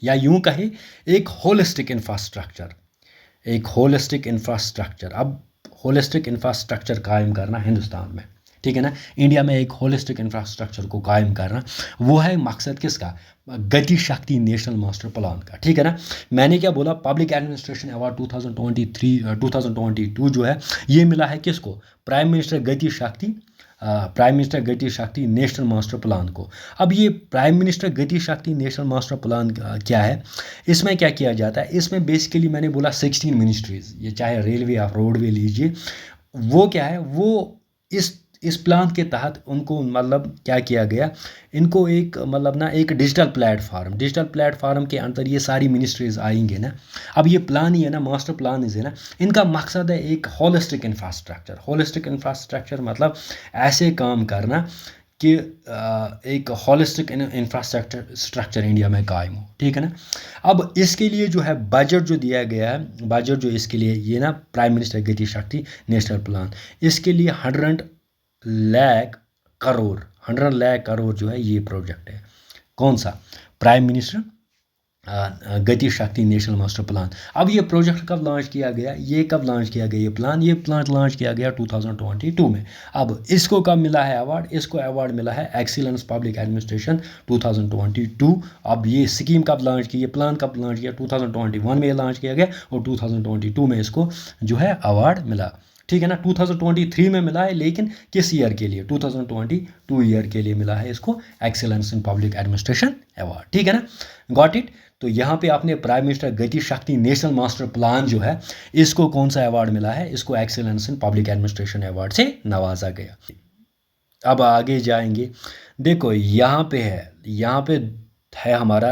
या यूं कहे एक होलिस्टिक इंफ्रास्ट्रक्चर, एक होलिस्टिक इंफ्रास्ट्रक्चर। अब होलिस्टिक इंफ्रास्ट्रक्चर कायम करना हिंदुस्तान में, ठीक है ना, इंडिया में एक होलिस्टिक इंफ्रास्ट्रक्चर को कायम करना, वो है मकसद किसका? गति शक्ति नेशनल मास्टर प्लान का, ठीक है ना। मैंने क्या बोला? पब्लिक एडमिनिस्ट्रेशन अवार्ड 2022 जो है ये मिला है किसको? प्राइम मिनिस्टर गति शक्ति नेशनल मास्टर प्लान को। अब ये प्राइम मिनिस्टर गति शक्ति नेशनल मास्टर प्लान क्या है? इसमें क्या किया जाता है? इसमें बेसिकली मैंने बोला 16 मिनिस्ट्रीज़, ये चाहे रेलवे या रोडवे लीजिए, वो क्या है, वो इस प्लान के तहत उनको मतलब क्या किया गया, इनको एक मतलब ना एक डिजिटल प्लेटफार्म के अंदर ये सारी मिनिस्ट्रीज आएंगे ना। अब ये प्लान ही है ना, मास्टर प्लान है ना, इनका मकसद है एक होलिस्टिक इंफ्रास्ट्रक्चर मतलब ऐसे काम करना कि एक होलिस्टिक इंफ्रास्ट्रक्चर इंडिया में कायम हो, ठीक है ना। अब इसके लिए जो है बजट जो दिया गया है, बजट जो इसके लिए ये ना प्राइम मिनिस्टर गति शक्ति नेशनल प्लान, इसके लिए 100 लाख करोड़ जो है ये प्रोजेक्ट है। कौन सा? प्राइम मिनिस्टर गति शक्ति नेशनल मास्टर प्लान। अब ये प्रोजेक्ट कब लॉन्च किया गया? ये प्लान लॉन्च किया गया 2022 में। अब इसको कब मिला है अवार्ड? इसको अवार्ड मिला है एक्सीलेंस पब्लिक एडमिनिस्ट्रेशन 2022। अब ये स्कीम कब लॉन्च की, ये प्लान कब लॉन्च किया? 2021 में लॉन्च किया गया, और 2022 में इसको जो है अवार्ड मिला, ठीक है ना। 2023 में मिला है, लेकिन किस ईयर के लिए? 2022 ईयर के लिए मिला है इसको excellence in public administration award, ठीक है ना। Got it. तो यहाँ पे आपने प्राइम मिनिस्टर गति शक्ति नेशनल मास्टर प्लान जो है इसको कौन सा अवार्ड मिला है? इसको excellence in public administration award से नवाजा गया। अब आगे जाएंगे। देखो यहाँ पे है हमारा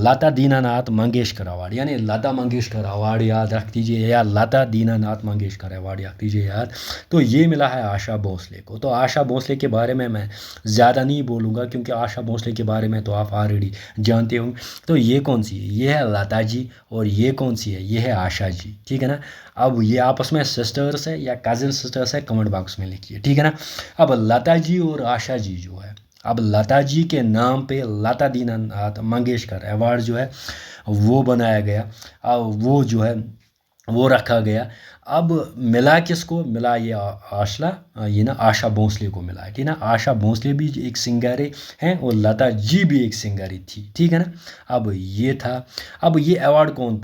लता दीनानाथ मंगेशकर अवार्ड, यानी लता मंगेशकर अवार्ड याद रख दीजिए, या लता दीनानाथ मंगेशकर अवार्ड रख दीजिए याद। तो ये मिला है आशा भोसले को। तो आशा भोसले के बारे में मैं ज़्यादा नहीं बोलूँगा, क्योंकि आशा भोसले के बारे में तो आप ऑलरेडी जानते होंगे। तो ये कौन सी है? ये है लता जी, और ये कौन सी है? ये है आशा जी, ठीक है ना। अब ये आपस में सिस्टर्स है या कज़न सिस्टर्स है, कमेंट बॉक्स में लिखिए, ठीक है ना। अब लता जी और आशा जी जो है, अब लता जी के नाम पे लता दीनानाथ मंगेशकर अवार्ड जो है वो बनाया गया, अब वो जो है वो रखा गया। अब मिला किसको? मिला ये आशा भोसले को मिला है, ठीक है ना। आशा भोसले भी एक सिंगर हैं, और लता जी भी एक सिंगर थी, ठीक है ना। अब ये था। अब ये अवार्ड कौन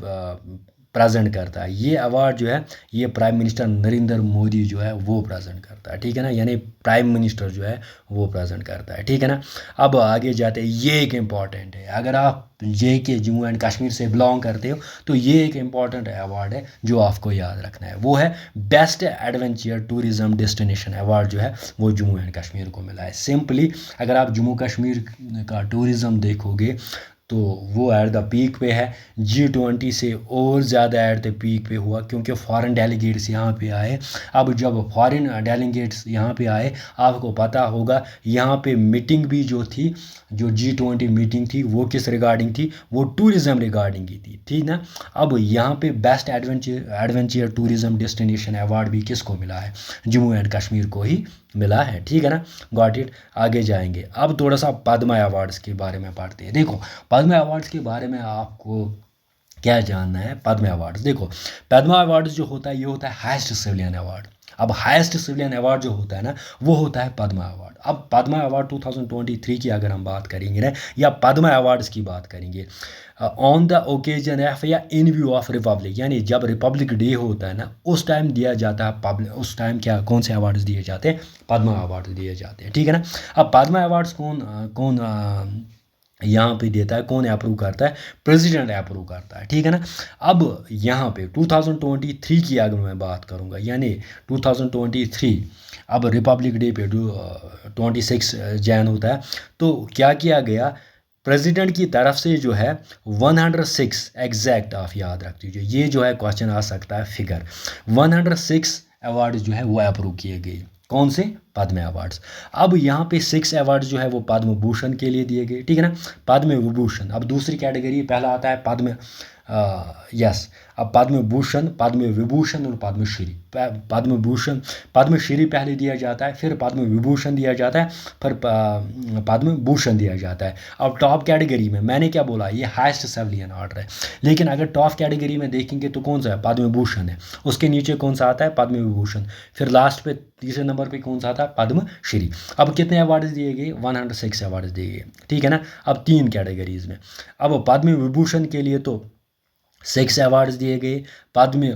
प्रेजेंट करता है? ये अवार्ड जो है ये प्राइम मिनिस्टर नरेंद्र मोदी जो है वो प्रेजेंट करता है, ठीक है ना। यानी प्राइम मिनिस्टर जो है वो प्रेजेंट करता है, ठीक है ना। अब आगे जाते हैं। ये एक इम्पॉर्टेंट है, अगर आप JK जम्मू एंड कश्मीर से बिलोंग करते हो तो ये एक इम्पॉर्टेंट अवार्ड है जो आपको याद रखना है। वो है best adventure tourism destination award जो है वो जम्मू एंड कश्मीर को मिला है। सिंपली अगर आप जम्मू कश्मीर का टूरिज़्म देखोगे तो वो एट द पीक पे है। G20 से और ज़्यादा एट द पीक पे हुआ क्योंकि फ़ॉरेन डेलीगेट्स यहाँ पे आए। अब जब फ़ॉरेन डेलीगेट्स यहाँ पे आए, आपको पता होगा यहाँ पे मीटिंग भी जो थी, जो G20 मीटिंग थी वो किस रिगार्डिंग थी, वो टूरिज़म रिगार्डिंग की थी, ठीक ना। अब यहाँ पे best adventure tourism destination award भी किसको मिला है, जम्मू एंड कश्मीर को ही मिला है, ठीक है ना। Got it. आगे जाएंगे, अब थोड़ा सा पद्मा अवार्ड्स के बारे में पढ़ते हैं। देखो पद्मा अवार्ड्स के बारे में आपको क्या जानना है। पद्मा अवार्ड्स देखो, पद्मा अवार्ड्स जो होता है ये होता है हाईएस्ट सिविलियन अवार्ड। अब हाईएस्ट सिविलियन अवार्ड जो होता है ना वो होता है पद्मा अवार्ड। अब पद्मा अवार्ड 2023 की अगर हम बात करेंगे ना, या पद्मा अवार्ड्स की बात करेंगे, ऑन द ओकेजन ऑफ या इन व्यू ऑफ रिपब्लिक, यानी जब रिपब्लिक डे होता है ना उस टाइम दिया जाता है पब्लिक, उस टाइम क्या कौन से अवार्ड्स दिए जाते हैं, पद्मा अवार्ड्स दिए जाते हैं, ठीक है ना। अब पद्मा अवार्ड्स कौन यहाँ पे देता है, कौन अप्रूव करता है, प्रेसिडेंट अप्रूव करता है, ठीक है ना। अब यहाँ पे 2023 की अगर मैं बात करूँगा, यानी 2023, अब रिपब्लिक डे पे 26 जैन होता है, तो क्या किया गया, प्रेसिडेंट की तरफ से जो है 106 एग्जैक्ट, आप याद रख दीजिए, ये जो है क्वेश्चन आ सकता है फिगर, 106 अवार्ड जो है वो अप्रूव किए गए। कौन से, पद्म अवार्ड्स। अब यहाँ पे 6 अवार्ड्स जो है वो पद्म भूषण के लिए दिए गए, ठीक है ना, पद्म विभूषण। अब दूसरी कैटेगरी, पहला आता है पद्म यस, अब पद्म भूषण, पद्म विभूषण और पद्मश्री। पद्म भूषण, पद्मश्री पहले दिया जाता है, फिर पद्म विभूषण दिया जाता है, फिर पद्म भूषण दिया जाता है। अब टॉप कैटेगरी में मैंने क्या बोला, ये हाईएस्ट सिविलियन ऑर्डर है, लेकिन अगर टॉप कैटेगरी में देखेंगे तो कौन सा है, पद्म भूषण है, उसके नीचे कौन सा आता है, पद्म विभूषण, फिर लास्ट पे तीसरे नंबर पे कौन सा आता है, पद्मश्री। अब कितने अवार्ड दिए गए, 106 अवार्ड दिए गए, ठीक है ना। अब 3 कैटेगरीज में, अब पद्म विभूषण के लिए तो 6 अवार्ड्स दिए गए, पद्म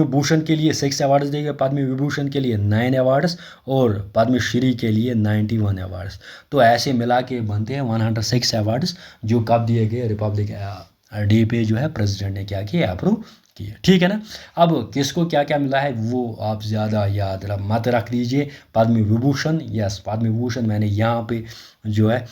भूषण के लिए 6 अवार्ड्स दिए गए, पद्म विभूषण के लिए 9 अवार्ड्स और पद्मश्री के लिए 91 अवार्ड्स। तो ऐसे मिला के बनते हैं 106 अवार्ड्स, जो कब दिए गए, रिपब्लिक डे पे जो है प्रेसिडेंट ने क्या किया, अप्रूव किया, ठीक है ना। अब किसको क्या क्या मिला है वो आप ज़्यादा याद मत रख लीजिए। पद्म विभूषण, यस पद्म विभूषण मैंने यहाँ पे जो है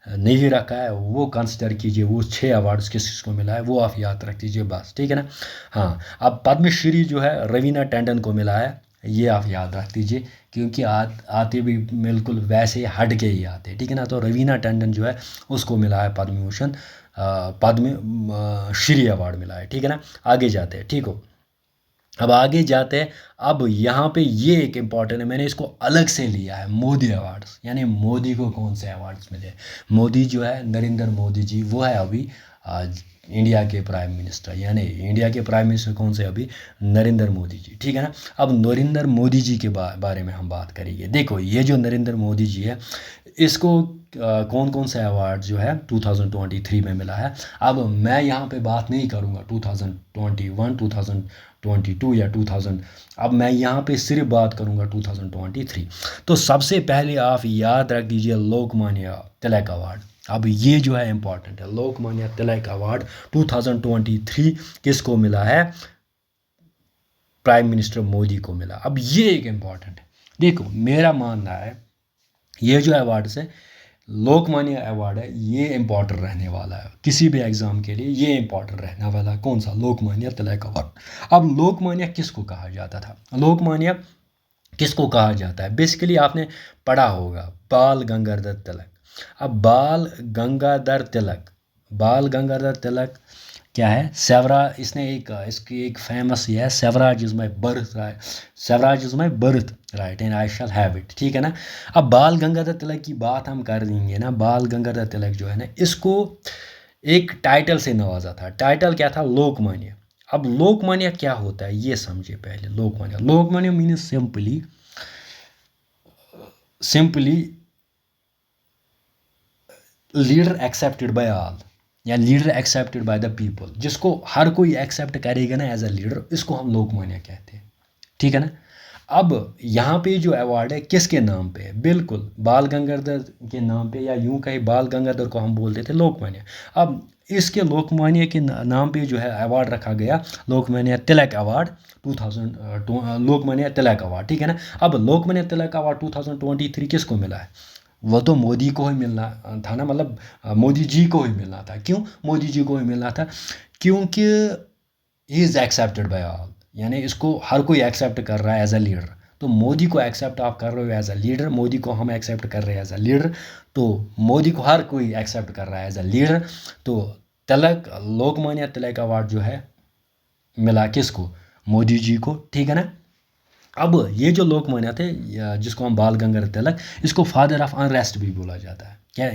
नहीं रखा है, वो कंसिडर कीजिए, वो 6 अवार्ड्स किस को मिला है वो आप याद रख दीजिए बस, ठीक है ना। हाँ, अब पद्मश्री जो है रवीना टंडन को मिला है, ये आप याद रख दीजिए, क्योंकि आते भी बिल्कुल वैसे हट के ही आते, ठीक है ना। तो रवीना टंडन जो है उसको मिला है पद्म भूषण, पद्म श्री अवार्ड मिला है, ठीक है ना। आगे जाते हैं, ठीक हो। अब आगे जाते हैं, अब यहाँ पे ये एक इम्पॉर्टेंट है, मैंने इसको अलग से लिया है, मोदी अवार्ड्स, यानी मोदी को कौन से अवार्ड्स मिले। मोदी जो है, नरेंद्र मोदी जी, वो है अभी इंडिया के प्राइम मिनिस्टर, यानी इंडिया के प्राइम मिनिस्टर कौन से अभी, नरेंद्र मोदी जी, ठीक है ना। अब नरेंद्र मोदी जी के बारे में हम बात करेंगे। देखो ये जो नरेंद्र मोदी जी है, इसको कौन कौन से अवार्ड जो है 2023 में मिला है। अब मैं यहाँ पे बात नहीं करूँगा 2021, 2022 या 2000, अब मैं यहाँ पे सिर्फ बात करूँगा 2023। तो सबसे पहले आप याद रख दीजिए लोकमान्य तिलक अवार्ड। अब ये जो है इम्पॉर्टेंट है, लोकमान्य तिलक अवार्ड 2023 किसको मिला है, प्राइम मिनिस्टर मोदी को मिला। अब ये एक इम्पॉर्टेंट है, देखो मेरा मानना है ये जो अवार्ड्स है, लोकमान्य अवार्ड है, ये इम्पॉर्टेंट रहने वाला है किसी भी एग्ज़ाम के लिए, ये इम्पॉर्टेंट रहने वाला है, कौन सा, लोकमान्य तिलक अवार्ड। अब लोकमान्य किसको कहा जाता था, लोकमान्य किसको कहा जाता है, बेसिकली आपने पढ़ा होगा बाल गंगाधर तिलक। अब बाल गंगाधर तिलक क्या है, सेवरा, इसने इसकी एक फेमस ये है, Swaraj is my birth right, Swaraj is my birth right and I shall have it, ठीक है ना। अब बाल गंगाधर तिलक की बात हम कर देंगे ना, बाल गंगाधर तिलक जो है ना, इसको एक टाइटल से नवाजा था, टाइटल क्या था, लोकमान्य। अब लोकमान्य क्या होता है ये समझिए पहले, Lokmanya means simply leader accepted by all, या leader accepted by the people, जिसको हर कोई एक्सेप्ट करेगा ना एज अ लीडर, इसको हम लोकमान्य कहते हैं, ठीक है ना। अब यहाँ पे जो अवार्ड है किसके नाम पे है, बिल्कुल बाल गंगाधर के नाम पे, या यूं कहीं बाल गंगाधर को हम बोलते थे लोकमान्य। अब इसके लोकमान्य के नाम पे जो है अवार्ड रखा गया, लोकमान्य तिलक अवार्ड 2000, लोकमान्य तिलक अवार्ड, ठीक है ना। अब लोकमान्य तिलक अवार्ड 2023 किसको मिला है, वो तो मोदी को ही मिलना था ना, मतलब मोदी जी को ही मिलना था। क्यों मोदी जी को ही मिलना था? क्योंकि he is accepted by all, यानी इसको हर कोई एक्सेप्ट कर रहा है एज अ लीडर। तो मोदी को एक्सेप्ट आप कर रहे हो एज अ लीडर, मोदी को हम एक्सेप्ट कर रहे हैं एज अ लीडर, तो मोदी को हर कोई एक्सेप्ट कर रहा है एज अ लीडर। तो तिलक, लोकमान्य तिलक अवार्ड जो है मिला किसको? मोदी जी को, ठीक है ना। अब ये जो लोकमान्य थे, जिसको हम बाल गंगाधर तिलक, इसको फादर ऑफ अनरेस्ट भी बोला जाता है। क्या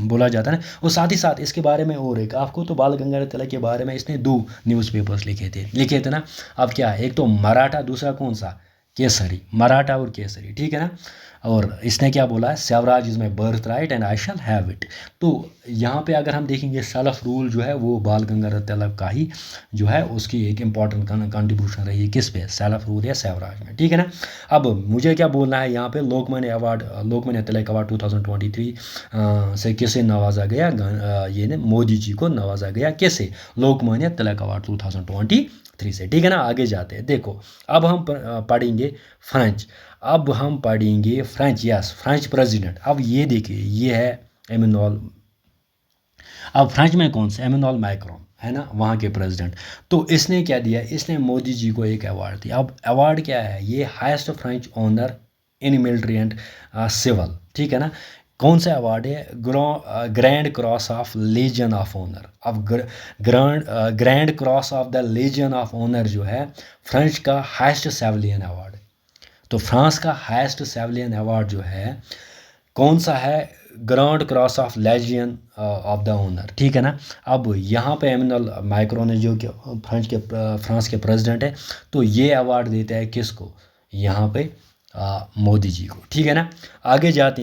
बोला जाता है ना। और साथ ही साथ इसके बारे में और एक आपको, तो बाल गंगाधर तिलक के बारे में इसने 2 न्यूज़पेपर्स लिखे थे ना। अब क्या है, एक तो मराठा, दूसरा कौन सा? केसरी, मराठा और केसरी, ठीक है ना। और इसने क्या बोला है? Swaraj is my birth right and I shall have it. तो यहाँ पे अगर हम देखेंगे सेल्फ रूल जो है वो बाल गंगाधर तिलक का ही जो है, उसकी एक इम्पॉर्टेंट कंट्रीब्यूशन रही है किस पे? सेल्फ रूल या स्वराज में, ठीक है ना। अब मुझे क्या बोलना है यहाँ पे, लोकमान्य तिलक अवार्ड 2023 से किसे नवाजा गया? ये ने मोदी जी को नवाजा गया। कैसे? लोकमान्य तिलक अवार्ड 2023 से, ठीक है ना। आगे जाते हैं, देखो अब हम पढ़ेंगे फ्रेंच। अब हम पढ़ेंगे फ्रेंच, यस, फ्रेंच प्रेसिडेंट। अब ये देखिए, ये है एमेनुअल। अब फ्रेंच में कौन सा? एमेनुअल मैक्रोन है ना, वहाँ के प्रेसिडेंट। तो इसने क्या दिया? इसने मोदी जी को एक अवार्ड दिया। अब अवार्ड क्या है? ये highest French honour in military and civil, ठीक है ना। कौन सा अवार्ड है? Grand cross of legion of honour. अब grand cross of the legion of honour जो है फ्रेंच का हाईएस्ट सिविलियन अवार्ड। तो फ्रांस का हाईएस्ट सिविलियन अवार्ड जो है कौन सा है? Grand cross of legion of the honour, ठीक है ना। अब यहाँ पे एमेनुअल मैक्रोन है जो कि फ्रांस के प्रेसिडेंट है, तो ये अवार्ड देता है किसको? यहाँ पे मोदी जी को, ठीक है ना। आगे जाते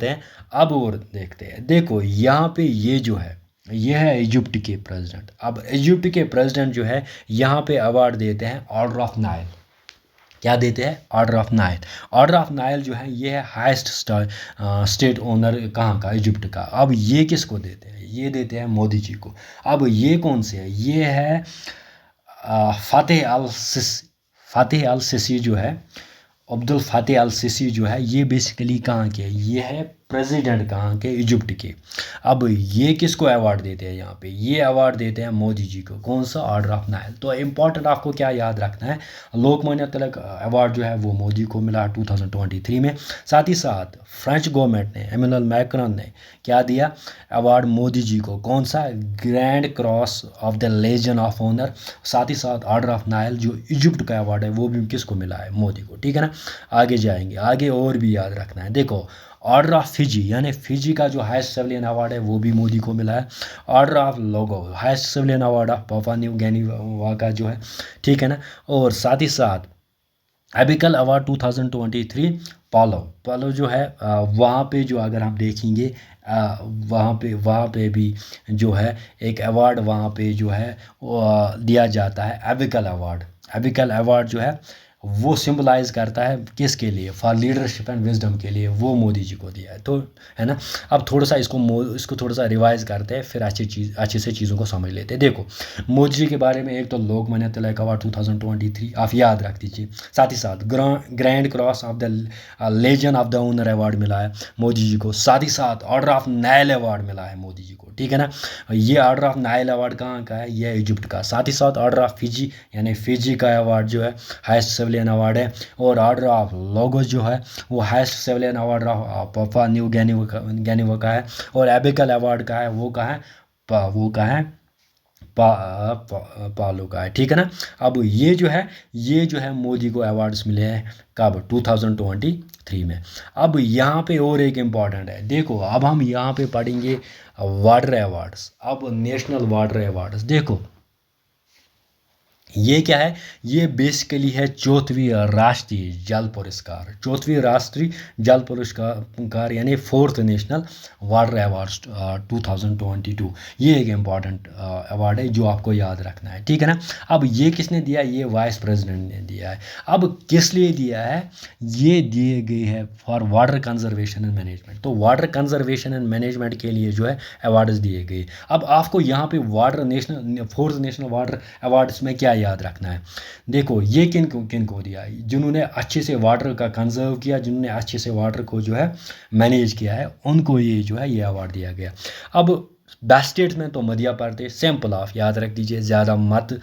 हैं। अब और देखते हैं, देखो यहाँ पे ये जो है, ये है इजिप्ट के प्रेसिडेंट। अब इजिप्ट के प्रेसिडेंट जो है यहाँ पे अवार्ड देते हैं ऑर्डर ऑफ नाइल। क्या देते हैं? Order of Nile. Order of Nile जो है ये है हाईएस्ट स्टेट ओनर कहाँ का? इजिप्ट का। अब ये किसको देते हैं? ये देते हैं मोदी जी को। अब ये कौन से है? ये है फातेह अल सिसी जो है, अब्दुल फातेह अल सिसी जो है, ये बेसिकली कहाँ के? ये है प्रेसिडेंट कहाँ के? इजिप्ट के। अब ये किसको अवार्ड देते हैं यहाँ पे? ये अवार्ड देते हैं मोदी जी को। कौन सा? Order of Nile. तो इम्पॉर्टेंट आपको क्या याद रखना है, लोकमान्य तिलक अवार्ड जो है वो मोदी को मिला 2023 में। साथ ही साथ फ्रेंच गवर्नमेंट ने, एमेनुअल मैक्रोन ने क्या दिया अवार्ड मोदी जी को? कौन सा? Grand cross of the legion of honour. साथ ही साथ ऑर्डर ऑफ नाइल जो इजिप्ट का अवार्ड है वो भी किसको मिला है? मोदी को, ठीक है ना। आगे जाएंगे, आगे और भी याद रखना है। देखो ऑर्डर ऑफ फिजी, यानी फिजी का जो हाईएस्ट सिविलियन अवार्ड है वो भी मोदी को मिला है। Order of logo, highest civilian award of Papua New Guinea का जो है, ठीक है ना। और साथ ही साथ एबिकल अवार्ड 2023 पालो जो है, वहाँ पे जो अगर हम देखेंगे वहाँ पे भी जो है एक अवार्ड वहाँ पे जो है दिया जाता है एबिकल अवार्ड। एबिकल अवार्ड जो है वो सिंबलाइज करता है किसके लिए? फॉर लीडरशिप एंड विजडम के लिए, वो मोदी जी को दिया है। तो है ना। अब थोड़ा सा इसको थोड़ा सा रिवाइज करते हैं, फिर अच्छे से चीज़ों को समझ लेते हैं। देखो मोदी जी के बारे में, एक तो लोकमान्य तिलक अवार्ड 2023 आप याद रख दीजिए। साथ ही साथ grand cross of the legion of the honour award मिला है मोदी जी को। साथ ही साथ ऑर्डर ऑफ नाइल अवार्ड मिला है मोदी जी को, ठीक है ना। ये ऑर्डर ऑफ नाइल अवार्ड कहाँ का है? ये इजिप्ट का। साथ ही साथ ऑर्डर ऑफ फिजी, यानी फिजी का अवार्ड जो है हाईएस्ट सिविलियन अवार्ड है। और ऑर्डर ऑफ लोगोस जो है वो highest civilian award of Papua New Guinea का है। और एबिकल अवार्ड का है वो कहाँ है? वो कहाँ है? पालो का है, ठीक है ना। अब ये जो है मोदी को अवार्ड्स मिले हैं कब? 2023 में। अब यहाँ पे और एक इम्पॉर्टेंट है, देखो अब हम यहाँ पे पढ़ेंगे वाटर अवार्ड्स। अब नेशनल वाटर अवार्ड्स, देखो ये क्या है? ये बेसिकली है चौथवीं राष्ट्रीय जल पुरस्कार, चौथवीं राष्ट्रीय जल पुरस्कार, यानी 4th नेशनल वाटर अवार्ड्स 2022। ये एक इम्पॉर्टेंट अवार्ड है जो आपको याद रखना है, ठीक है ना। अब ये किसने दिया? ये वाइस प्रेसिडेंट ने दिया है। अब किस लिए दिया है? ये दिए गए हैं for water conservation and management. तो वाटर कंजर्वेशन एंड मैनेजमेंट के लिए जो है अवार्ड्स दिए गए। अब आपको यहाँ पे water national 4th national water awards में क्या याद रखना है। देखो ये किन को दिया, जिन्होंने अच्छे से वाटर का कंजर्व किया, जिन्होंने अच्छे से वाटर को जो है मैनेज किया है, उनको ये जो है ये अवार्ड दिया गया। अब बेस्ट स्टेट में तो मध्य प्रदेश, सिंपल आप याद रख दीजिए, ज़्यादा मत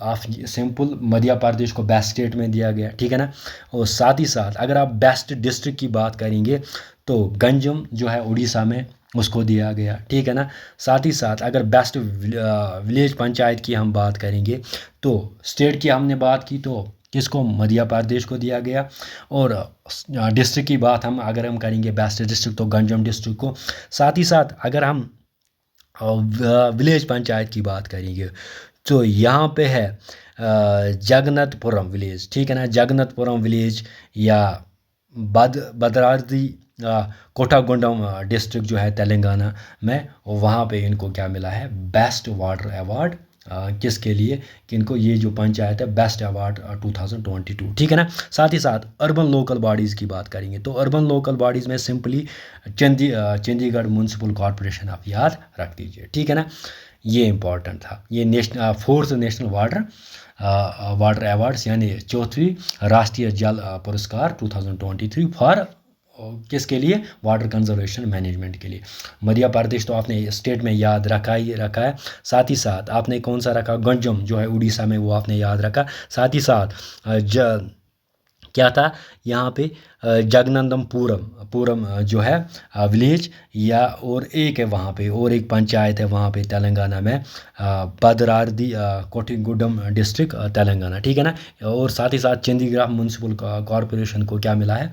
आप सिंपल, मध्य प्रदेश को बेस्ट स्टेट में दिया गया, ठीक है ना। और साथ ही साथ अगर आप बेस्ट डिस्ट्रिक्ट की बात करेंगे तो गंजम जो है उड़ीसा में, उसको दिया गया, ठीक है ना। साथ ही साथ अगर बेस्ट विलेज पंचायत की हम बात करेंगे तो स्टेट की हमने बात की तो किसको, मध्य प्रदेश को दिया गया। और डिस्ट्रिक्ट की बात अगर हम करेंगे बेस्ट डिस्ट्रिक्ट तो गंजम डिस्ट्रिक्ट को। साथ ही साथ अगर हम विलेज पंचायत की बात करेंगे तो यहाँ पे है जगन्नाथपुरम विलेज, ठीक है ना, जगन्नाथपुरम विलेज या भद्राद्री कोटागुंडम डिस्ट्रिक्ट जो है तेलंगाना में, वहाँ पे इनको क्या मिला है, बेस्ट वाटर अवार्ड। किसके लिए, किनको, ये जो पंचायत है बेस्ट अवार्ड 2022, ठीक है ना। साथ ही साथ अर्बन लोकल बॉडीज़ की बात करेंगे तो अर्बन लोकल बॉडीज़ में सिंपली चंडीगढ़ म्यूनसिपल कॉरपोरेशन आप याद रख दीजिए, ठीक है ना। ये इंपॉर्टेंट था, ये फोर्थ नेशनल वाटर अवार्ड्स यानी चौथी राष्ट्रीय जल पुरस्कार 2023 फॉर किसके लिए, वाटर कंजर्वेशन मैनेजमेंट के लिए। मध्य प्रदेश तो आपने स्टेट में याद रखा है। साथ ही साथ आपने कौन सा रखा, गंजम जो है उड़ीसा में, वो आपने याद रखा। साथ ही साथ क्या था यहाँ पे, जगनंदपुरम जो है विलेज, या और एक है वहाँ पे, और एक पंचायत है वहाँ पे तेलंगाना में, भद्राद्री कोटिगुडम डिस्ट्रिक्ट तेलंगाना, ठीक है ना। और साथ ही साथ चंडीगढ़ म्यूनसिपल कॉरपोरेशन को क्या मिला है,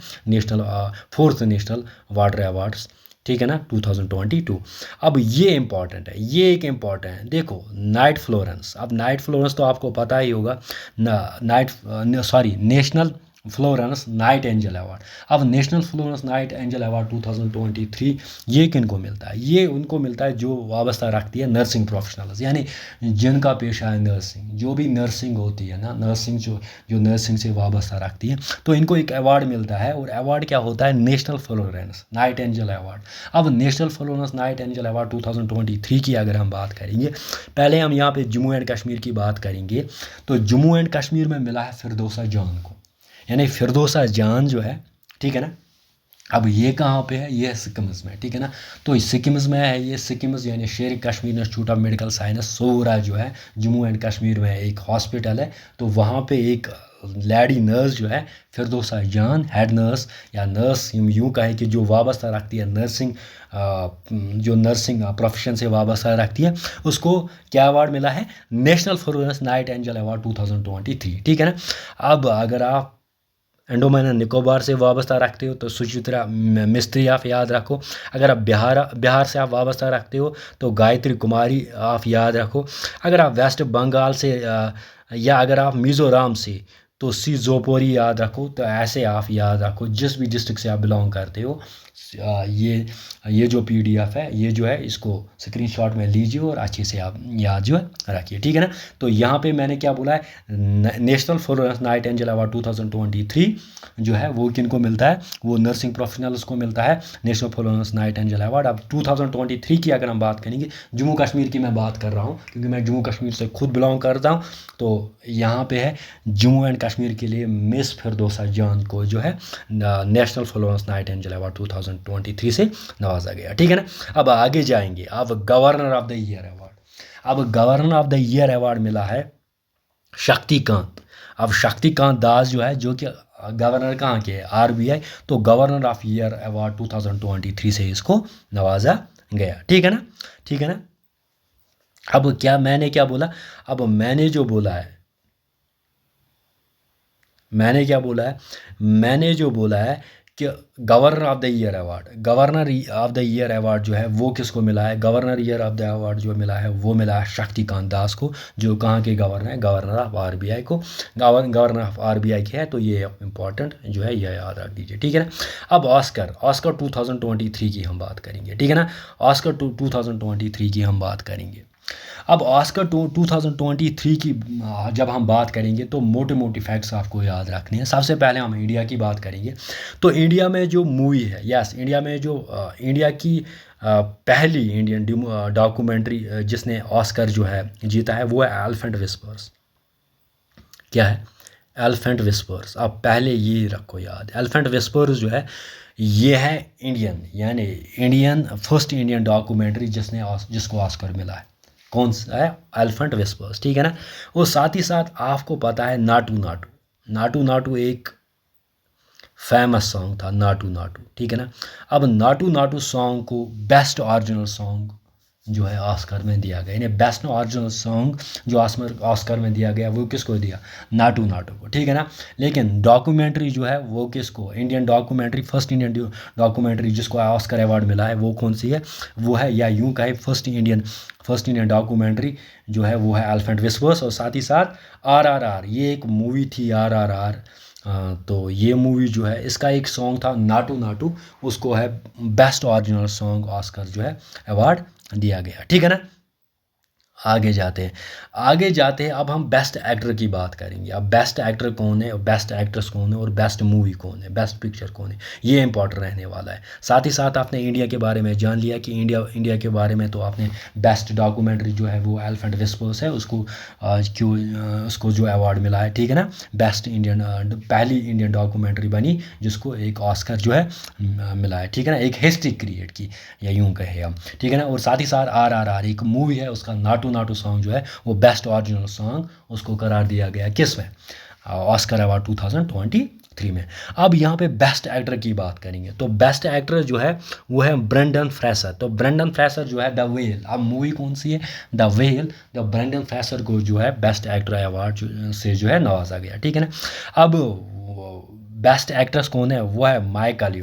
फोर्थ नेशनल वाटर अवार्ड्स, ठीक है ना, 2022। अब ये इंपॉर्टेंट है, ये एक इम्पॉर्टेंट है। देखो नाइट फ्लोरेंस, अब नाइट फ्लोरेंस तो आपको पता ही होगा, national Florence Nightingale award. अब national Florence Nightingale award 2023 ये किन को मिलता है, ये उनको मिलता है जो वाबस्ता रखती है नर्सिंग प्रोफेशनल्स, यानी जिनका पेशा है नर्सिंग, जो भी नर्सिंग होती है ना, नर्सिंग जो नर्सिंग से वाबस्ता रखती है, तो इनको एक अवार्ड मिलता है। और अवार्ड क्या होता है, national Florence Nightingale award. अब national Florence Nightingale award 2023 की अगर हम बात करेंगे, पहले हम यहाँ पे जम्मू एंड कश्मीर की बात करेंगे तो जम्मू एंड कश्मीर में मिला है फिरदौसा जान को, यानी फिरदौसा जान जो है, ठीक है ना। अब ये कहाँ पे है, ये है सिक्किम्स में, ठीक है ना। तो सिक्किम्स में है ये, सिक्किम्स यानी Sher Kashmir institute of medical science Soura जो है जम्मू एंड कश्मीर में एक हॉस्पिटल है। तो वहाँ पे एक लेडी नर्स जो है फिरदौसा जान, हेड नर्स या नर्स यूँ कहे कि जो वाबस्ता रखती है नर्सिंग, जो नर्सिंग प्रोफेशन से वाबस्ता रखती है, उसको क्या अवार्ड मिला है, national Florence Nightingale award 2023, ठीक है ना। अब अगर आप अंडोमान एंड निकोबार से वाबस्ता रखते हो तो सुचित्रा मिस्त्री आप याद रखो। अगर आप बिहार से आप वाबस्ता रखते हो तो गायत्री कुमारी आप याद रखो। अगर आप वेस्ट बंगाल से या अगर आप मिज़ोरम से तो सी जोपोरी याद रखो। तो ऐसे आप याद रखो, जिस भी डिस्ट्रिक्ट से आप बिलोंग करते हो, ये जो PDF है, ये जो है इसको स्क्रीनशॉट में लीजिए और अच्छे से आप याद जो है रखिए, ठीक है ना। तो यहाँ पे मैंने क्या बोला है, national Florence Nightingale award 2023 जो है वो किन को मिलता है, वो नर्सिंग प्रोफेशनल्स को मिलता है national Florence Nightingale award. अब 2023 की अगर हम बात करेंगे, जम्मू कश्मीर की मैं बात कर रहा हूँ क्योंकि मैं जम्मू कश्मीर से खुद बिलोंग करता हूँ। तो यहाँ पे है जम्मू एंड कश्मीर के लिए मिस फिरदौसा जान को जो है national Florence Nightingale award 2023 से नवाजा गया, ठीक है ना। अब आगे जाएंगे, अब governor of the year award. अब governor of the year award मिला है शक्तिकांत। अब शक्तिकांत दास जो है, जो कि गवर्नर कहाँ के है, RBI, तो गवर्नर ऑफ ईयर अवार्ड 2023 से इसको नवाजा गया, ठीक है ना, ठीक है ना। अब मैंने क्या बोला, अब मैंने जो बोला है, मैंने जो बोला है कि governor of the year award, governor of the year award जो है वो किसको मिला है, governor year of the award जो मिला है वो मिला है शक्तिकांत दास को, जो कहाँ के गवर्नर है, गवर्नर ऑफ RBI को, गवर्नर ऑफ RBI के है। तो ये इंपॉर्टेंट जो है ये याद रख दीजिए, ठीक है ना। अब ऑस्कर 2023 की हम बात करेंगे, ठीक है ना। ऑस्कर 2023 की हम बात करेंगे। अब ऑस्कर 2023 की जब हम बात करेंगे तो मोटे फैक्ट्स आपको याद रखने हैं। सबसे पहले हम इंडिया की बात करेंगे। तो इंडिया में जो मूवी है, इंडिया में जो इंडिया की पहली इंडियन डॉक्यूमेंट्री जिसने ऑस्कर जो है जीता है वो है एलिफेंट विस्पर्स, क्या है? Elephant whispers. आप पहले ये रखो याद, एलिफेंट विस्पर्स जो है ये है इंडियन, यानी इंडियन फर्स्ट इंडियन डॉक्यूमेंट्री जिसको ऑस्कर मिला है। कौन सा है? एलिफेंट विस्पर्स, ठीक है ना। और साथ ही साथ आपको पता है नाटू नाटू, नाटू नाटू एक फेमस सॉन्ग था, नाटू नाटू, ठीक है ना। अब नाटू नाटू सॉन्ग को बेस्ट ओरिजिनल सॉन्ग जो है ऑस्कर में दिया गया, यानी बेस्ट ओरिजिनल सॉन्ग जो ऑस्कर में दिया गया वो किसको दिया? नाटू नाटू को, ठीक है ना। लेकिन डॉक्यूमेंट्री जो है वो किसको? Indian documentary, first Indian documentary जिसको ऑस्कर अवार्ड मिला है वो कौन सी है? वो है, या यूँ कहे फर्स्ट इंडियन डॉक्यूमेंट्री जो है वो है एलिफेंट विस्पर्स। और साथ ही साथ RRR, ये एक मूवी थी RRR। तो ये मूवी जो है इसका एक सॉन्ग था नाटू नाटू, उसको है बेस्ट ओरिजिनल सॉन्ग ऑस्कर जो है अवार्ड दिया गया, ठीक है ना। आगे जाते हैं, अब हम बेस्ट एक्टर की बात करेंगे। अब बेस्ट एक्टर कौन है, बेस्ट एक्ट्रेस कौन है, और बेस्ट मूवी कौन है, बेस्ट पिक्चर कौन है, ये इंपॉर्टेंट रहने वाला है। साथ ही साथ आपने इंडिया के बारे में जान लिया कि इंडिया के बारे में, तो आपने बेस्ट डॉक्यूमेंट्री जो है वो एलिफेंट विस्पर्स है, उसको जो अवार्ड मिला है, ठीक है ना। बेस्ट इंडियन, पहली इंडियन डॉक्यूमेंट्री बनी जिसको एक ऑस्कर जो है मिला है, ठीक है ना। एक हिस्ट्री क्रिएट की, या यूँ कहे हम, ठीक है ना। और साथ ही साथ RRR एक मूवी है, उसका नाटू नाटू सॉन्ग जो है वो बेस्ट ओरिजिनल सॉन्ग उसको करार दिया गया किस में? ऑस्कर अवार्ड 2023 में। अब यहाँ पे बेस्ट एक्टर की बात करेंगे, तो बेस्ट एक्टर जो है वो है ब्रेंडन फ्रेसर। तो ब्रेंडन फ्रेसर जो है द वेल, अब मूवी कौन सी है? The whale. The Brendan Fraser को जो है बेस्ट एक्टर अवार्ड से जो है नवाजा गया, ठीक है ना। अब बेस्ट एक्ट्रेस कौन है? वो है Michael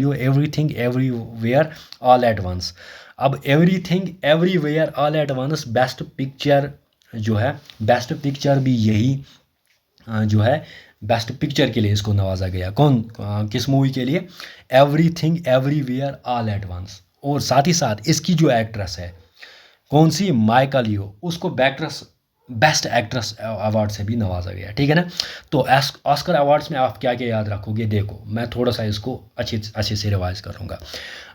Yeoh everything everywhere all at once. अब everything everywhere all at once best picture जो है, बेस्ट पिक्चर भी यही जो है बेस्ट पिक्चर के लिए इसको नवाजा गया। किस मूवी के लिए? Everything everywhere all at once. और साथ ही साथ इसकी जो एक्ट्रेस है कौन सी? माइकल यो, उसको बेस्ट एक्ट्रेस अवार्ड से भी नवाजा गया, ठीक है ना। तो ऑस्कर अवार्ड्स में आप क्या क्या याद रखोगे? देखो मैं थोड़ा सा इसको अच्छे से रिवाइज करूँगा।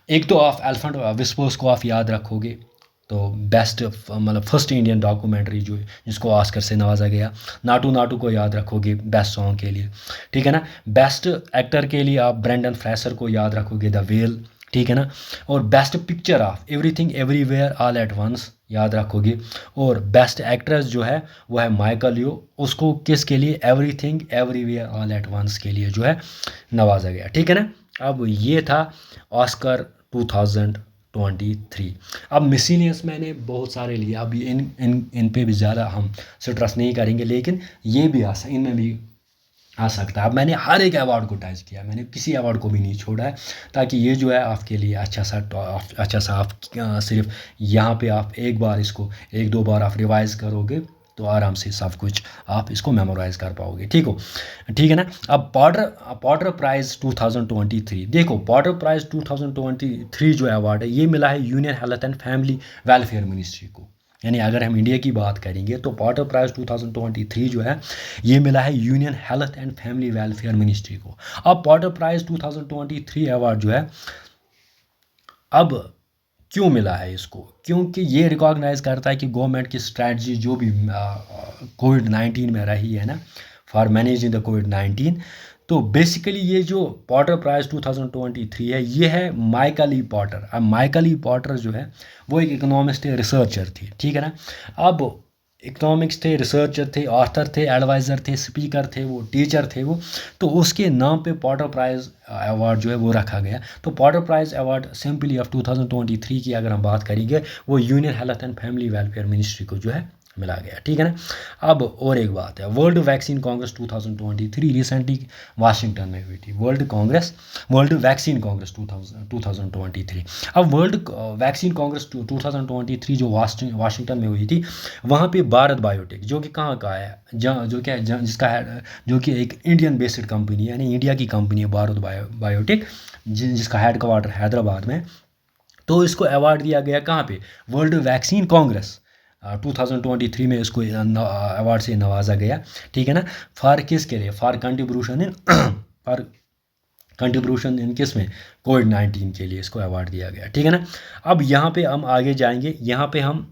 एक तो आप एलिफेंट विस्पर्स को आप याद रखोगे, तो बेस्ट मतलब फर्स्ट इंडियन डॉक्यूमेंट्री जो जिसको ऑस्कर से नवाजा गया। नाटू नाटू को याद रखोगे बेस्ट सॉन्ग के लिए, ठीक है ना। बेस्ट एक्टर के लिए आप ब्रेंडन फ्रेसर को याद रखोगे, द वेल, ठीक है ना। और best picture of everything everywhere all at once याद रखोगे। और बेस्ट एक्ट्रेस जो है वो है माइकल यो, उसको किसके लिए? Everything everywhere all at once के लिए जो है नवाजा गया, ठीक है ना। अब ये था ऑस्कर 2023। अब मिसलिनियस मैंने बहुत सारे लिए, अब इन पे भी ज़्यादा हम स्ट्रेस नहीं करेंगे, लेकिन ये भी इनमें भी आ सकता है। अब मैंने हर एक अवार्ड को टच किया, मैंने किसी अवार्ड को भी नहीं छोड़ा है, ताकि ये जो है आपके लिए अच्छा सा आप सिर्फ यहाँ पे आप एक दो बार आप रिवाइज करोगे तो आराम से सब कुछ आप इसको मेमोराइज कर पाओगे, ठीक है ना। अब पॉटर प्राइज़ 2023, देखो पॉटर प्राइज़ 2023 जो अवार्ड है ये मिला है union health and family welfare ministry को। यानी अगर हम इंडिया की बात करेंगे तो पॉटर प्राइज़ 2023 जो है ये मिला है union health and family welfare ministry को। अब पॉटर प्राइज़ 2023 अवार्ड जो है अब क्यों मिला है इसको? क्योंकि ये रिकॉग्नाइज करता है कि गवर्नमेंट की स्ट्रैटी जो भी कोविड-19 में रही है ना, फॉर मैनेजिंग द कोविड-19, तो बेसिकली ये जो पॉटर प्राइज़ 2023 है ये है माइकल ई पॉटर। अब माइकल ई पॉटर जो है वो एक इकोनॉमिस्ट थे, रिसर्चर थे, ठीक है ना। अब इकोनॉमिक्स थे, रिसर्चर थे, ऑथर थे, एडवाइज़र थे, स्पीकर थे, वो टीचर थे वो, तो उसके नाम पे पॉटर प्राइज़ अवार्ड जो है वो रखा गया। तो potter prize award simply of 2023 की अगर हम बात करेंगे वो union health and family welfare ministry को जो है मिला गया, ठीक है ना। अब और एक बात है, world vaccine Congress 2023 recently Washington में हुई थी, वर्ल्ड वैक्सीन कांग्रेस 2023। अब वर्ल्ड वैक्सीन कांग्रेस 2023 जो वाशिंगटन में हुई थी, वहाँ पे भारत बायोटेक जो कि कहाँ का है, जो कि एक इंडियन बेस्ड कंपनी है, यानी इंडिया की कंपनी है भारत बायोटेक, जिसका हेडक्वार्टर हैदराबाद में। तो इसको अवार्ड दिया गया कहाँ पे? वर्ल्ड वैक्सीन कांग्रेस 2023 में इसको अवार्ड से नवाजा गया, ठीक है ना। फॉर किसके लिए? फॉर कंट्रीब्यूशन इन किस में? कोविड-19 के लिए इसको अवार्ड दिया गया, ठीक है ना। अब यहाँ पे हम आगे जाएंगे, यहाँ पे हम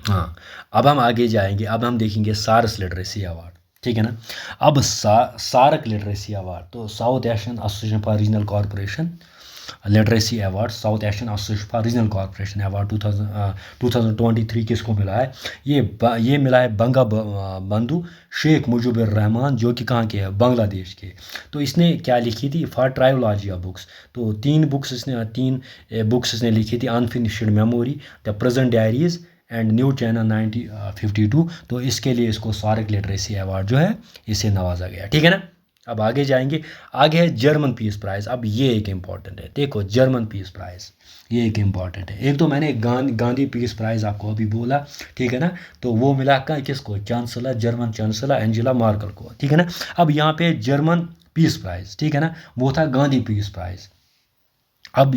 हाँ, अब हम आगे जाएंगे, अब हम देखेंगे सार्स लिटरेसी अवार्ड, ठीक है ना। अब सार्क लिटरेसी अवार्ड, तो south Asian association for regional corporation literacy award, south Asian association for regional corporation award 2023 किसको मिला है? ये मिला है बंधु शेख मुजीबुर रहमान, जो कि कहाँ के है? बांग्लादेश के। तो इसने क्या लिखी थी? फॉर ट्रायोलॉजिया बुक्स। तो तीन बुक्स इसने लिखी थी, unfinished memory, the present diaries and new China 1952। तो इसके लिए इसको सार्क लिटरेसी अवार्ड जो है इसे नवाजा गया, ठीक है ना। अब आगे जाएंगे, आगे है जर्मन पीस प्राइज़। अब ये एक इम्पॉर्टेंट है, देखो जर्मन पीस प्राइज़ ये एक इम्पॉर्टेंट है। एक तो मैंने गांधी पीस प्राइज़ आपको अभी बोला, ठीक है ना। तो वो मिला किसको? जर्मन चांसलर एंजेला मार्कल को, ठीक है ना। अब यहाँ पे जर्मन पीस प्राइज़, ठीक है ना, वो था गांधी पीस प्राइज़। अब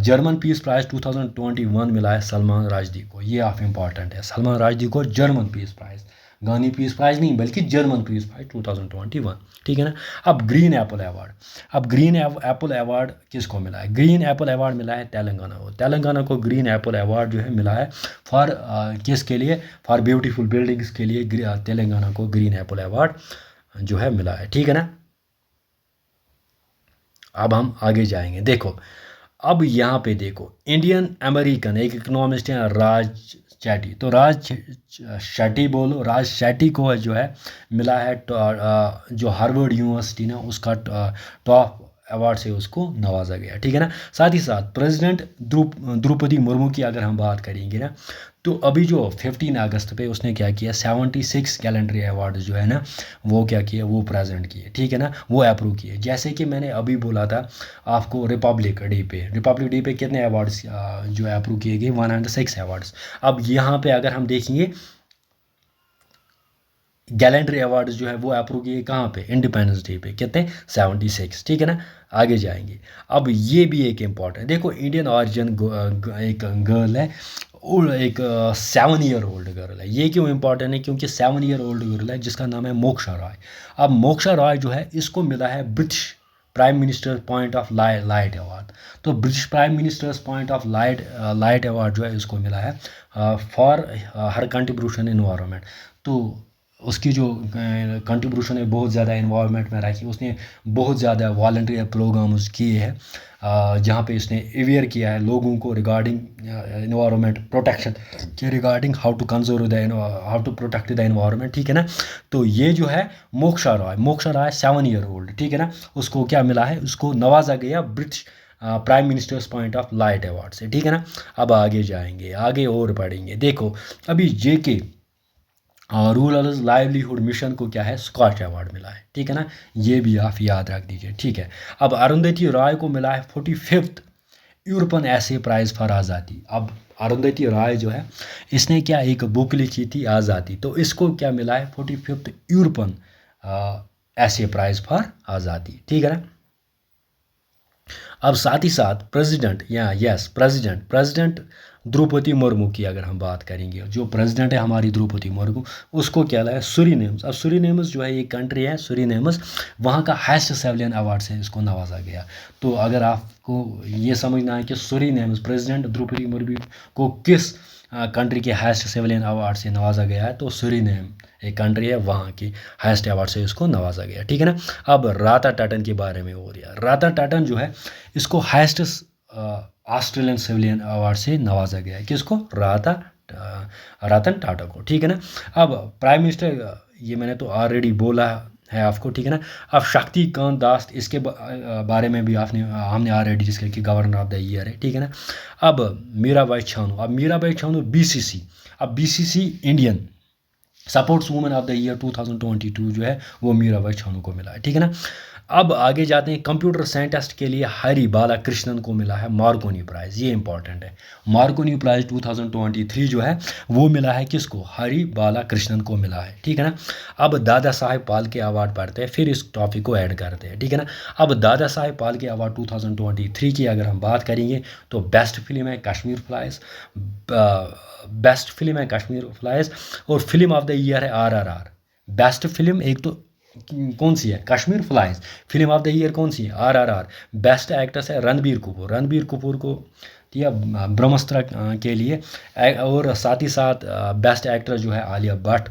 जर्मन पीस प्राइज़ 2021 मिला है सलमान राजदी को, ये आप इम्पॉर्टेंट है, सलमान राजदी को German peace prize, Gandhi peace prize नहीं बल्कि जर्मन पीस प्राइज़ 2021, ठीक है ना। अब ग्रीन एप्पल अवार्ड, अब ग्रीन एप्पल अवार्ड किसको मिला है? ग्रीन एप्पल अवार्ड मिला है तेलंगाना को। तेलंगाना को ग्रीन एप्पल अवार्ड जो है मिला है फॉर किसके लिए? फॉर ब्यूटीफुल बिल्डिंग्स के लिए तेलंगाना को ग्रीन एप्पल अवार्ड जो है मिला है, ठीक है ना। अब हम आगे जाएंगे, देखो अब यहाँ पे देखो इंडियन अमेरिकन एक इकोनॉमिस्ट हैं राज चैटी, तो शेट्टी बोलो, राज शेट्टी को जो है मिला है जो हार्वर्ड यूनिवर्सिटी ना उसका टॉप अवार्ड से उसको नवाजा गया, ठीक है ना। साथ ही साथ प्रेसिडेंट द्रौपदी मुर्मू की अगर हम बात करेंगे ना, तो अभी जो 15 अगस्त पे उसने क्या किया, 76 कैलेंडरी अवार्ड जो है ना वो क्या किया, वो प्रेजेंट किए, ठीक है ना, वो अप्रूव किए। जैसे कि मैंने अभी बोला था आपको रिपब्लिक डे पे कितने अवार्ड्स जो अप्रूव किए गए? 106 अवार्ड्स। अब यहाँ पे अगर हम देखेंगे गैलेंट्री अवार्ड जो है वो अप्रूव किए कहाँ पे? इंडिपेंडेंस डे पे, कितने? 76, ठीक है ना। आगे जाएंगे, अब ये भी एक इम्पॉर्टेंट, देखो इंडियन ऑरिजिन एक गर्ल है और एक 7 ईयर ओल्ड गर्ल है। ये क्यों इंपॉर्टेंट है? क्योंकि 7 ईयर ओल्ड गर्ल है जिसका नाम है मोक्षा रॉय। अब मोक्षा रॉय जो है इसको मिला है British prime minister point of light award. तो British prime minister's point of light award जो है इसको मिला है फॉर हर कंट्रीब्यूशन इन्वायरमेंट। तो उसकी जो कंट्रीब्यूशन है बहुत ज़्यादा इन्वायरमेंट में रखी, उसने बहुत ज़्यादा वॉलंटियर प्रोग्राम्स किए हैं जहाँ पे इसने अवेयर किया है लोगों को रिगार्डिंग इन्वायरमेंट प्रोटेक्शन के regarding how to protect the environment, ठीक है ना। तो ये जो है मोक्षा रॉय 7 ईयर ओल्ड, ठीक है ना, उसको क्या मिला है? उसको नवाजा गया British prime minister's point of light award से, ठीक है ना। अब आगे जाएंगे, आगे और पढ़ेंगे, देखो अभी JK रूरल लाइवलीहुड मिशन को क्या है? स्कॉच अवार्ड मिला है, ठीक है ना, ये भी आप याद रख दीजिए, ठीक है। अब अरुंधति रॉय को मिला है 45th यूरोपन ऐसे प्राइज़ फॉर आज़ादी। अब अरुंधति रॉय जो है इसने क्या एक बुक लिखी थी आज़ादी, तो इसको क्या मिला है? 45th यूरोपन ऐसे प्राइज़ फॉर आज़ादी, ठीक है ना। अब साथ ही साथ प्रेसिडेंट द्रौपदी मुर्मू की अगर हम बात करेंगे, जो प्रेसिडेंट है हमारी द्रौपदी मुर्मू, उसको क्या है? सूरीनेम्स। अब सूरीनेम्स जो है ये कंट्री है सूरीनेम्स, वहाँ का हाईएस्ट सिविलियन अवार्ड से इसको नवाजा गया। तो अगर आपको ये समझना है कि सूरीनेम्स प्रेसिडेंट द्रौपदी मुर्मू को किस कंट्री के हाईएस्ट सिविलियन अवार्ड से नवाजा गया है, तो सूरीनेम एक कंट्री है वहाँ की हाईएस्ट अवार्ड से इसको नवाजा गया, ठीक है ना। अब राता टाटन के बारे में हो रहा है, राता टाटन जो है इसको हाईएस्ट ऑस्ट्रेलियन सिविलियन अवार्ड से नवाजा गया है, किसको? रतन टाटा को, ठीक है ना। अब प्राइम मिनिस्टर ये मैंने तो ऑलरेडी बोला है आपको, ठीक है ना। अब शक्तिकांत दास इसके बारे में भी हमने ऑलरेडी डिस्कस किया, गवर्नर ऑफ द ईयर है, ठीक है ना। अब मीराबाई छानू BCC, अब BCC Indian supports women of the year 2022 जो है वो मीराबाई छानू को मिला है, ठीक है ना। अब आगे जाते हैं, कंप्यूटर साइंटिस्ट के लिए हरि बाला कृष्णन को मिला है मार्कोनी प्राइज़, ये इंपॉर्टेंट है। मार्कोनी प्राइज़ 2023 जो है वो मिला है किसको? हरि बाला कृष्णन को मिला है, ठीक है ना। अब दादा साहेब फाल्के अवार्ड पढ़ते हैं, फिर इस टॉपिक को ऐड करते हैं, ठीक है ना। अब दादा साहेब फाल्के अवार्ड 2023 की अगर हम बात करेंगे तो बेस्ट फिल्म है कश्मीर फ्लाइज, और फिल्म ऑफ द ईयर है RRR। बेस्ट फिल्म एक तो कौन सी है? Kashmir flies. Film of the year कौन सी है? RRR। बेस्ट एक्ट्रेस है रणबीर कपूर को ठीक है, ब्रह्मास्त्र के लिए। और साथ ही साथ बेस्ट एक्टर जो है आलिया भट्ट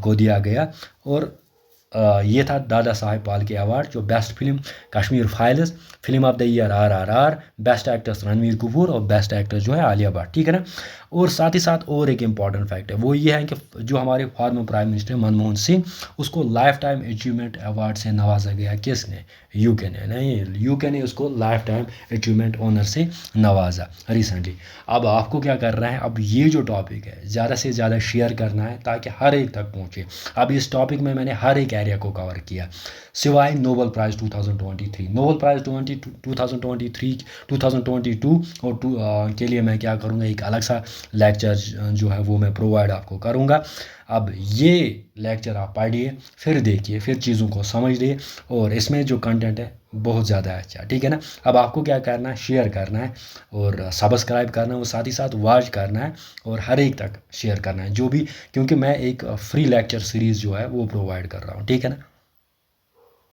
को दिया गया। और ये था दादा साहेब फाल्के अवार्ड, जो best film Kashmir files, film of the year RRR, best actress Ranveer Kapoor और बेस्ट एक्टर जो है आलिया भट्ट, ठीक है ना। और साथ ही साथ और एक इम्पॉर्टेंट फैक्ट है, वो ये है कि जो हमारे former prime minister Manmohan Singh, उसको लाइफ टाइम अचीवमेंट अवार्ड से नवाजा गया। किसने? यूके ने, नहीं, यूके ने उसको लाइफ टाइम अचीवमेंट ऑनर से नवाजा रिसेंटली। अब आपको क्या करना है, अब ये जो टॉपिक है ज़्यादा से ज़्यादा शेयर करना है ताकि हर एक तक पहुँचे। अब इस टॉपिक में मैंने हर एक एरिया को कवर किया, सिवाय नोबेल प्राइज़ 2023। नोबेल प्राइज़ 2023 2022 और के लिए मैं क्या करूँगा, एक अलग सा लेक्चर जो है वो मैं प्रोवाइड आपको करूँगा। अब ये लेक्चर आप पढ़िए, फिर देखिए, फिर चीज़ों को समझिए, और इसमें जो कंटेंट है बहुत ज़्यादा अच्छा, ठीक है ना। अब आपको क्या करना है, शेयर करना है और सब्सक्राइब करना है, और साथ ही साथ वॉच करना है और हर एक तक शेयर करना है जो भी, क्योंकि मैं एक फ्री लेक्चर सीरीज़ जो है वो प्रोवाइड कर रहा हूँ, ठीक है ना।